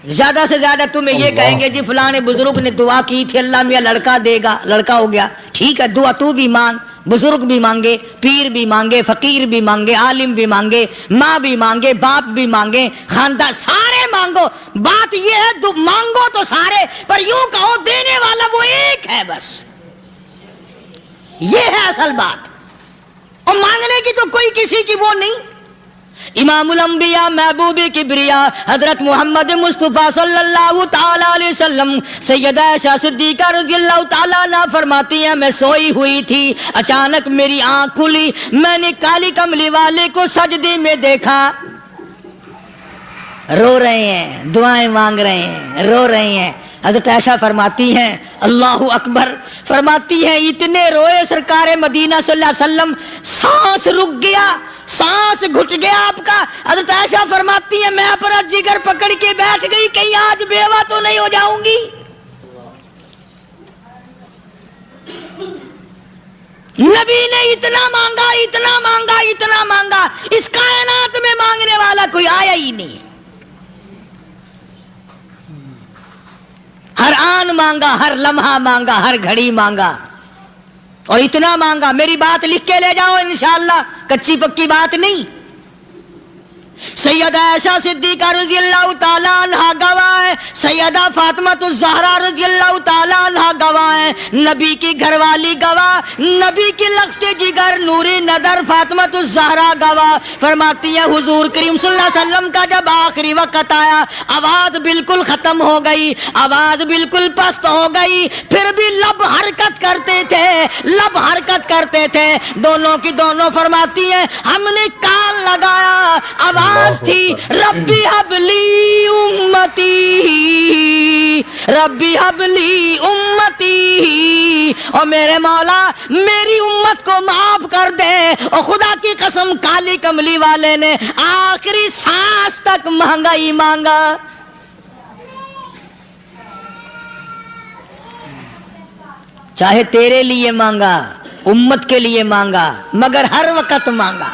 زیادہ سے زیادہ تمہیں یہ کہیں گے جی فلاں بزرگ نے دعا کی تھی اللہ میاں لڑکا دے گا، لڑکا ہو گیا. ٹھیک ہے، دعا تو بھی مانگ، بزرگ بھی مانگے، پیر بھی مانگے، فقیر بھی مانگے، عالم بھی مانگے، ماں بھی مانگے، باپ بھی مانگے، خاندان سارے مانگو. بات یہ ہے مانگو تو سارے، پر یوں کہو دینے والا وہ ایک ہے بس. یہ ہے اصل بات. اور مانگنے کی تو کوئی کسی کی وہ نہیں. امام الانبیاء محبوب کبریا حضرت محمد مصطفیٰ صلی اللہ تعالی علیہ وسلم سیدہ عائشہ صدیقہ رضی اللہ تعالیٰ عنہا فرماتی ہیں میں سوئی ہوئی تھی، اچانک میری آنکھ کھلی، میں نے کالی کملی والے کو سجدے میں دیکھا. رو رہے ہیں، دعائیں مانگ رہے ہیں، رو رہے ہیں. حضرت عائشہ فرماتی ہیں اللہ اکبر، فرماتی ہیں اتنے روئے سرکار مدینہ صلی اللہ علیہ وسلم، سانس رک گیا، سانس گھٹ گیا آپ کا۔ حضرت عائشہ فرماتی ہیں میں اپنا جگر پکڑ کے بیٹھ گئی، کہیں آج بیوہ تو نہیں ہو جاؤں گی۔ نبی نے اتنا مانگا، اتنا مانگا، اتنا مانگا، اس کائنات میں مانگنے والا کوئی آیا ہی نہیں۔ ہر آن مانگا، ہر لمحہ مانگا، ہر گھڑی مانگا، اور اتنا مانگا۔ میری بات لکھ کے لے جاؤ انشاءاللہ، کچی پکی بات نہیں۔ سیدہ عائشہ صدیقہ رضی اللہ تعالیٰ عنہ گواہ ہے، سیدہ فاطمہ الزہرا رضی اللہ تعالیٰ عنہ گواہ ہے، نبی کی گھر والی گواہ، نبی کی لخت جگر نوری نظر فاطمہ الزہرا گواہ، فرماتی ہے حضور کریم صلی اللہ علیہ وسلم کا جب آخری وقت آیا، آواز بالکل ختم ہو گئی، آواز بالکل پست ہو گئی، پھر بھی لب حرکت کرتے تھے، لب حرکت کرتے تھے، دونوں کی دونوں فرماتی ہیں ہم نے کان لگایا، آواز تھی ربی حبلی امتی، ربی حبلی امتی، اور میرے مولا میری امت کو معاف کر دے۔ اور خدا کی قسم کالی کملی والے نے آخری سانس تک مانگا ہی مانگا۔ چاہے تیرے لیے مانگا، امت کے لیے مانگا، مگر ہر وقت مانگا۔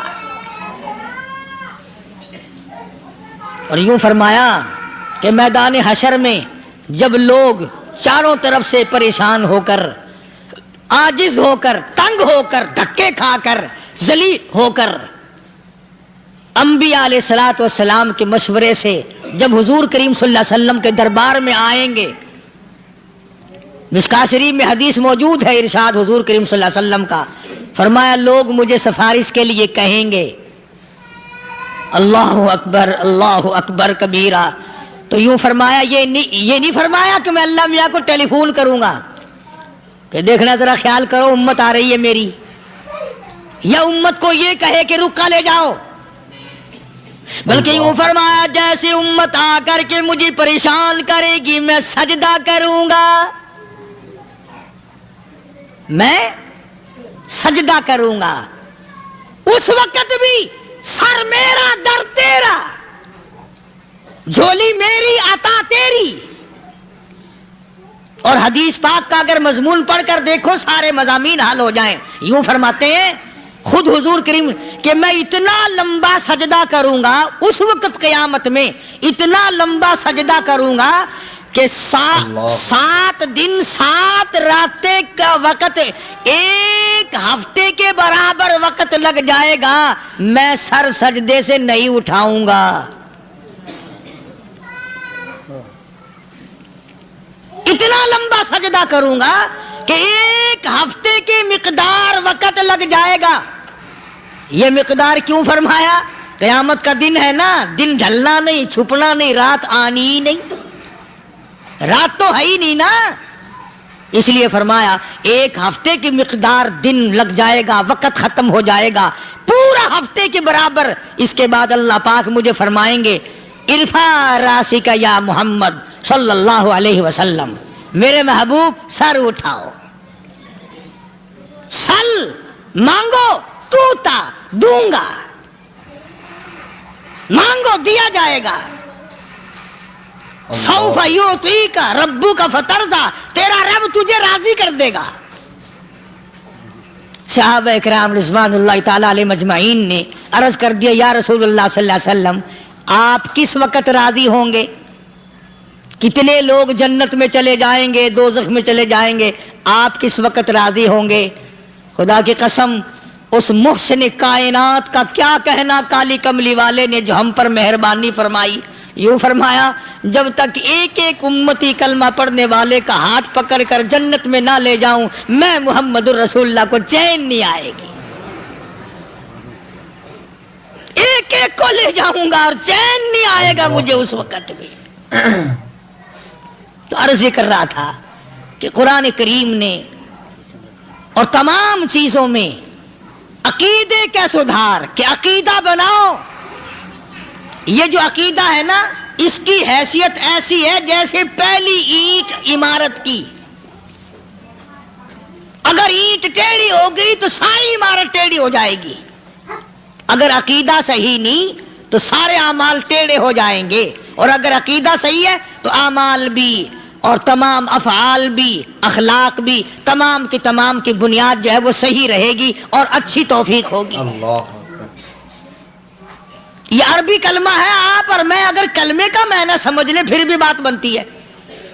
اور یوں فرمایا کہ میدان حشر میں جب لوگ چاروں طرف سے پریشان ہو کر، عاجز ہو کر، تنگ ہو کر، دھکے کھا کر، ذلیل ہو کر، انبیاء علیہ الصلوۃ والسلام کے مشورے سے جب حضور کریم صلی اللہ علیہ وسلم کے دربار میں آئیں گے، مشکاۃ شریف میں حدیث موجود ہے، ارشاد حضور کریم صلی اللہ علیہ وسلم کا، فرمایا لوگ مجھے سفارش کے لیے کہیں گے اللہ اکبر، اللہ اکبر کبیرہ، تو یوں فرمایا یہ نہیں فرمایا کہ میں اللہ میاں کو ٹیلی فون کروں گا کہ دیکھنا ذرا خیال کرو امت آ رہی ہے میری، یا امت کو یہ کہے کہ رکا لے جاؤ، بلکہ یوں فرمایا جیسے امت آ کر کے مجھے پریشان کرے گی میں سجدہ کروں گا، میں سجدہ کروں گا، اس وقت بھی سر میرا در تیرا، جھولی میری عطا تیری۔ اور حدیث پاک کا اگر مضمون پڑھ کر دیکھو سارے مضامین حل ہو جائیں۔ یوں فرماتے ہیں خود حضور کریم کہ میں اتنا لمبا سجدہ کروں گا اس وقت قیامت میں، اتنا لمبا سجدہ کروں گا کہ 7 دن 7 راتیں کا وقت 1 ہفتے کے برابر وقت لگ جائے گا، میں سر سجدے سے نہیں اٹھاؤں گا۔ اتنا لمبا سجدہ کروں گا کہ 1 ہفتے کے مقدار وقت لگ جائے گا۔ یہ مقدار کیوں فرمایا؟ قیامت کا دن ہے نا، دن ڈھلنا نہیں، چھپنا نہیں، رات آنی ہی نہیں، رات تو ہے ہی نہیں نا، اس لیے فرمایا 1 ہفتے کی مقدار دن لگ جائے گا، وقت ختم ہو جائے گا پورا ہفتے کے برابر۔ اس کے بعد اللہ پاک مجھے فرمائیں گے ارفع راسک یا محمد صلی اللہ علیہ وسلم، میرے محبوب سر اٹھاؤ، سل مانگو توتا دوں گا، مانگو دیا جائے گا، سوف یعطیک ربک فترضی، تیرا رب تجھے راضی کر دے گا۔ صحابہ اکرام رضوان اللہ تعالی علیہ مجمعین نے عرض کر دیا یا رسول اللہ صلی اللہ علیہ وسلم آپ کس وقت راضی ہوں گے؟ کتنے لوگ جنت میں چلے جائیں گے، دوزخ میں چلے جائیں گے، آپ کس وقت راضی ہوں گے؟ خدا کی قسم اس محسن کائنات کا کیا کہنا کالی کملی والے نے جو ہم پر مہربانی فرمائی۔ یوں فرمایا جب تک ایک ایک امتی کلمہ پڑھنے والے کا ہاتھ پکڑ کر جنت میں نہ لے جاؤں میں محمد الرسول اللہ کو چین نہیں آئے گی، ایک ایک کو لے جاؤں گا اور چین نہیں آئے گا مجھے اس وقت بھی۔ تو عرض یہ کر رہا تھا کہ قرآن کریم نے اور تمام چیزوں میں عقیدے کا سدھار کہ عقیدہ بناؤ، یہ جو عقیدہ ہے نا اس کی حیثیت ایسی ہے جیسے پہلی اینٹ عمارت کی. اگر اینٹ ٹیڑھی ہو گئی تو ساری عمارت ٹیڑھی ہو جائے گی. اگر عقیدہ صحیح نہیں تو سارے اعمال ٹیڑھے ہو جائیں گے، اور اگر عقیدہ صحیح ہے تو اعمال بھی اور تمام افعال بھی اخلاق بھی تمام کی بنیاد جو ہے وہ صحیح رہے گی اور اچھی توفیق ہوگی. اللہ یہ عربی کلمہ ہے. آپ اور میں اگر کلمے کا معنی سمجھ لیں پھر بھی بات بنتی ہے.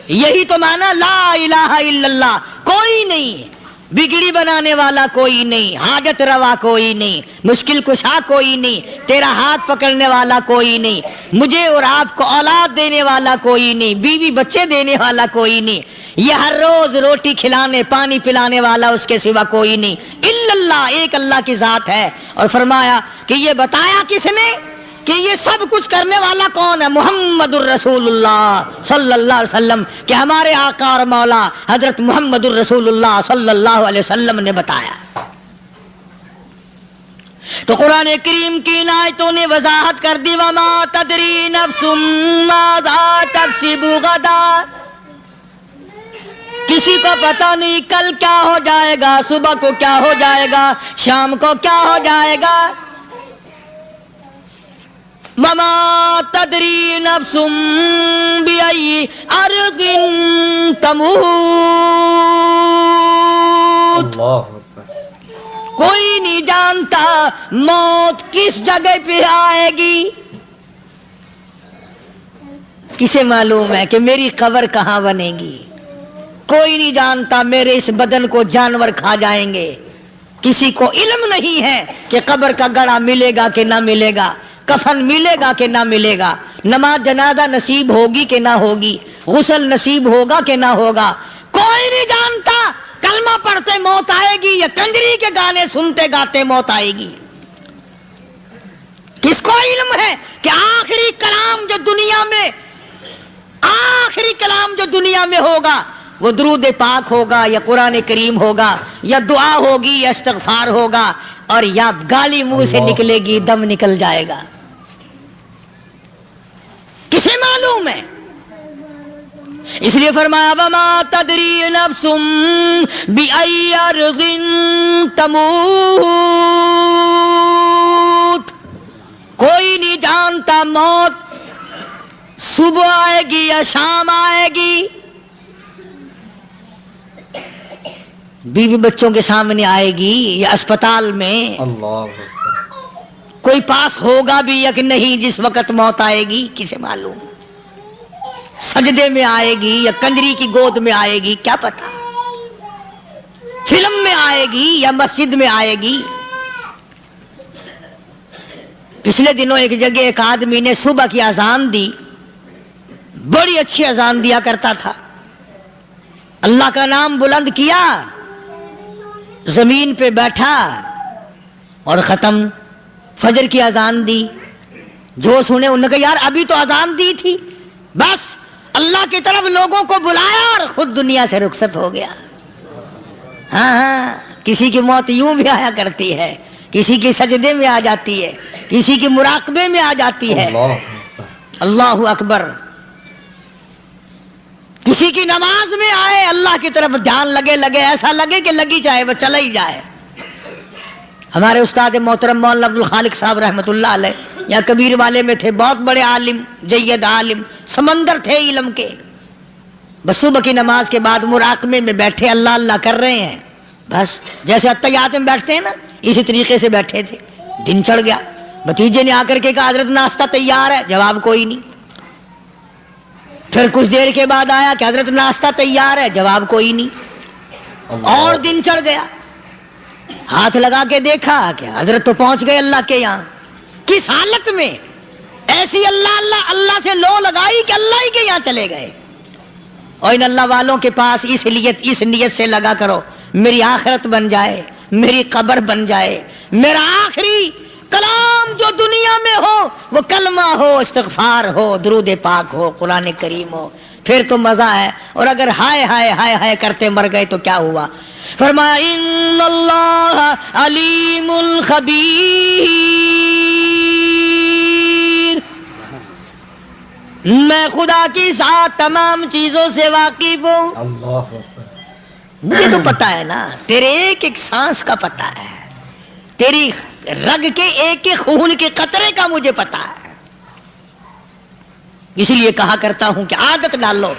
یہی تو معنی لا الہ الا اللہ. کوئی نہیں بگڑی بنانے والا، کوئی نہیں حاجت روا، کوئی نہیں مشکل کشا، کوئی نہیں تیرا ہاتھ پکڑنے والا، کوئی نہیں مجھے اور آپ کو اولاد دینے والا، کوئی نہیں بیوی بچے دینے والا، کوئی نہیں یہ ہر روز روٹی کھلانے پانی پلانے والا اس کے سوا کوئی نہیں الا اللہ. ایک اللہ کی ذات ہے. اور فرمایا کہ یہ بتایا کس نے کہ یہ سب کچھ کرنے والا کون ہے؟ محمد الرسول اللہ صلی اللہ علیہ وسلم، کہ ہمارے آقا اور مولا حضرت محمد الرسول اللہ صلی اللہ علیہ وسلم نے بتایا. تو قرآن کریم کی آیتوں نے وضاحت کر دی وما تدری نفس ماذا تکسب غدا. کسی کو پتہ نہیں کل کیا ہو جائے گا، صبح کو کیا ہو جائے گا، شام کو کیا ہو جائے گا. وما تدری نفس بأي أرض تموت. اللہ اکبر. کوئی نہیں جانتا موت کس جگہ پہ آئے گی. کسے معلوم ہے کہ میری قبر کہاں بنے گی؟ کوئی نہیں جانتا میرے اس بدن کو جانور کھا جائیں گے. کسی کو علم نہیں ہے کہ قبر کا گڑھا ملے گا کہ نہ ملے گا، کفن ملے گا کہ نہ ملے گا، نماز جنازہ نصیب ہوگی کہ نہ ہوگی، غسل نصیب ہوگا کہ نہ ہوگا. کوئی نہیں جانتا کلمہ پڑھتے موت آئے گی یا کنجری کے گانے سنتے گاتے موت آئے گی. کس کو علم ہے کہ آخری کلام جو دنیا میں ہوگا وہ درود پاک ہوگا یا قرآن کریم ہوگا یا دعا ہوگی یا استغفار ہوگا، اور یا گالی منہ سے نکلے گی، دم نکل جائے گا. کسے معلوم ہے؟ اس لیے فرمایا وما تدری نفس بأي أرض تموت. کوئی نہیں جانتا موت صبح آئے گی یا شام آئے گی، بیوی بچوں کے سامنے آئے گی یا اسپتال میں. اللہ اکبر. کوئی پاس ہوگا بھی یا کہ نہیں جس وقت موت آئے گی کسے معلوم. سجدے میں آئے گی یا کنجری کی گود میں آئے گی کیا پتا. فلم میں آئے گی یا مسجد میں آئے گی. پچھلے دنوں ایک جگہ ایک آدمی نے صبح کی اذان دی، بڑی اچھی اذان دیا کرتا تھا. اللہ کا نام بلند کیا، زمین پہ بیٹھا اور ختم. فجر کی اذان دی. جو سنے انہوں نے کہا یار ابھی تو اذان دی تھی. بس اللہ کی طرف لوگوں کو بلایا اور خود دنیا سے رخصت ہو گیا. ہاں کسی کی موت یوں بھی آیا کرتی ہے، کسی کی سجدے میں آ جاتی ہے، کسی کی مراقبے میں آ جاتی ہے. اللہ اکبر. کسی کی نماز میں آئے، اللہ کی طرف دھیان لگے ایسا لگے کہ لگی جائے وہ چلا ہی جائے. ہمارے استاد محترم مولانا عبد الخالق صاحب رحمۃ اللہ علیہ یا کبیر والے میں تھے، بہت بڑے عالم، جید عالم، سمندر تھے علم کے. بس صبح کی نماز کے بعد مراقبے میں بیٹھے اللہ اللہ کر رہے ہیں. بس جیسے اتحیات میں بیٹھتے ہیں نا اسی طریقے سے بیٹھے تھے. دن چڑھ گیا. بھتیجے نے آ کر کے کہا حضرت ناشتہ تیار ہے. جواب کوئی نہیں. پھر کچھ دیر کے بعد آیا کہ حضرت ناشتہ تیار ہے. جواب کوئی نہیں. اور دن چڑھ گیا. ہاتھ لگا کے دیکھا کہ حضرت تو پہنچ گئے اللہ کے یہاں. کس حالت میں؟ ایسی اللہ اللہ اللہ سے لو لگائی کہ اللہ ہی کے یہاں چلے گئے. اور ان اللہ والوں کے پاس اس نیت سے لگا کرو میری آخرت بن جائے، میری قبر بن جائے، میرا آخری کلام جو دنیا میں ہو وہ کلمہ ہو، استغفار ہو، درود پاک ہو، قرآن کریم ہو. پھر تو مزہ ہے. اور اگر ہائے ہائے ہائے ہائے کرتے مر گئے تو کیا ہوا؟ فرمایا ان اللہ علیم خبیر. میں خدا کی ذات تمام چیزوں سے واقف ہوں. اللہ اکبر. مجھے تو پتا ہے نا، تیرے ایک ایک سانس کا پتا ہے، تیری رگ کے ایک ایک خون کے قطرے کا مجھے پتا ہے. اسی لیے کہا کرتا ہوں کہ عادت ڈال لو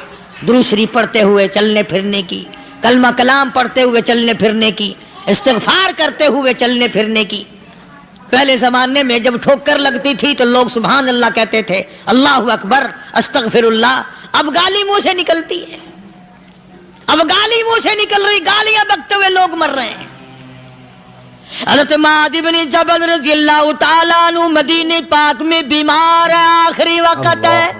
درود شریف پڑھتے ہوئے چلنے پھرنے کی، کلمہ کلام پڑھتے ہوئے چلنے پھرنے کی، استغفار کرتے ہوئے چلنے پھرنے کی. پہلے زمانے میں جب ٹھوکر لگتی تھی تو لوگ سبحان اللہ کہتے تھے، اللہ اکبر، استغفر اللہ. اب گالی منہ سے نکلتی ہے، اب گالی منہ سے نکل رہی، گالیاں بکتے ہوئے لوگ مر رہے ہیں. حضرت معاذ بن جبل رضی اللہ تعالیٰ عنہ مدینے پاک میں بیمار ہے، آخری وقت ہے.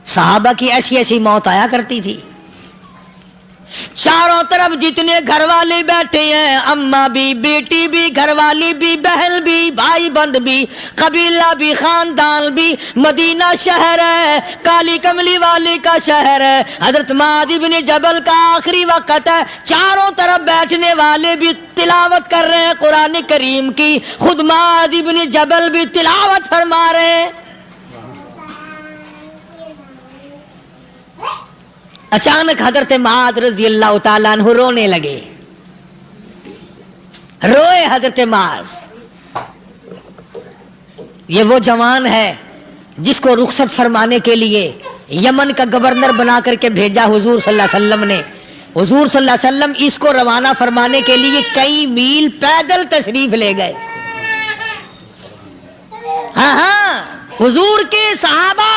صحابہ کی ایسی ایسی موت آیا کرتی تھی. چاروں طرف جتنے گھر والے بیٹھے ہیں، اماں بھی، بیٹی بھی، گھر والی بھی، بہن بھی، بھائی بند بھی، قبیلہ بھی، خاندان بھی. مدینہ شہر ہے، کالی کملی والے کا شہر ہے. حضرت معاذ بن جبل کا آخری وقت ہے. چاروں طرف بیٹھنے والے بھی تلاوت کر رہے ہیں قرآن کریم کی، خود معاذ بن جبل بھی تلاوت فرما رہے ہیں. اچانک حضرت معاذ رضی اللہ تعالیٰ عنہ رونے لگے. روئے حضرت معاذ. یہ وہ جوان ہے جس کو رخصت فرمانے کے لیے یمن کا گورنر بنا کر کے بھیجا حضور صلی اللہ علیہ وسلم نے. حضور صلی اللہ علیہ وسلم اس کو روانہ فرمانے کے لیے کئی میل پیدل تشریف لے گئے. ہاں حضور کے صحابہ.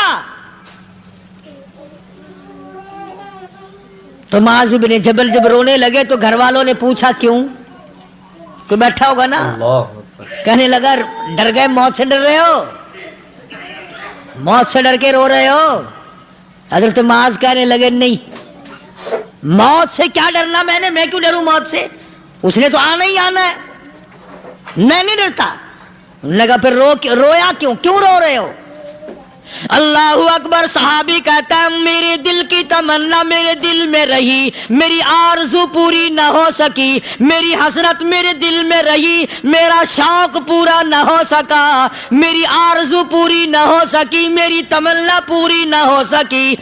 تو معاذ بن جبل جب رونے لگے تو گھر والوں نے پوچھا کیوں؟ کوئی بیٹھا ہوگا نا. اللہ اکبر. کہنے لگا ڈر گئے، موت سے ڈر رہے ہو، موت سے ڈر کے رو رہے ہو. حضرت معاذ کہنے لگے نہیں، موت سے کیا ڈرنا، میں کیوں ڈروں موت سے، اس نے تو آنا ہی آنا ہے، میں نہیں ڈرتا. لگا پھر رویا کیوں رو رہے ہو؟ اللہ اکبر. صحابی کہتا ہے میرے دل کی تمنا میرے دل میں رہی، میری آرزو پوری نہ ہو سکی، میری حسرت میرے دل میں رہی، میرا شوق پورا نہ ہو سکا، میری آرزو پوری نہ ہو سکی، میری تمنا پوری نہ ہو سکی.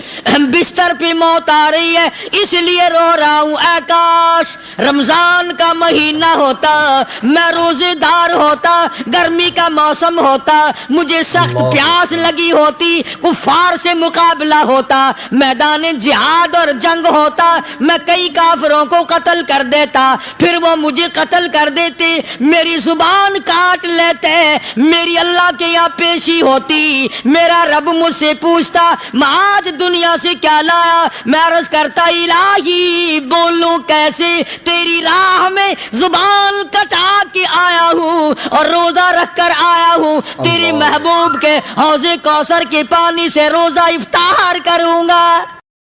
بستر پہ موت آ رہی ہے اس لیے رو رہا ہوں. اے کاش رمضان کا مہینہ ہوتا، میں روزے دار ہوتا، گرمی کا موسم ہوتا، مجھے سخت پیاس لگی ہوتی، کفار سے مقابلہ ہوتا، میدان جہاد اور جنگ ہوتا، میں کئی کافروں کو قتل کر دیتا، پھر وہ مجھے قتل کر دیتے، میری زبان کاٹ لیتے، میری اللہ کے یہاں پیشی ہوتی، میرا رب مجھ سے پوچھتا معاذ دنیا سے کیا لایا. میں عرض کرتا الہی بولوں کیسے، تیری راہ میں زبان کٹا کے آیا ہوں اور روزہ رکھ کر آیا ہوں، تیرے محبوب کے حوض کوثر کے پانی سے روزہ افطار کروں گا.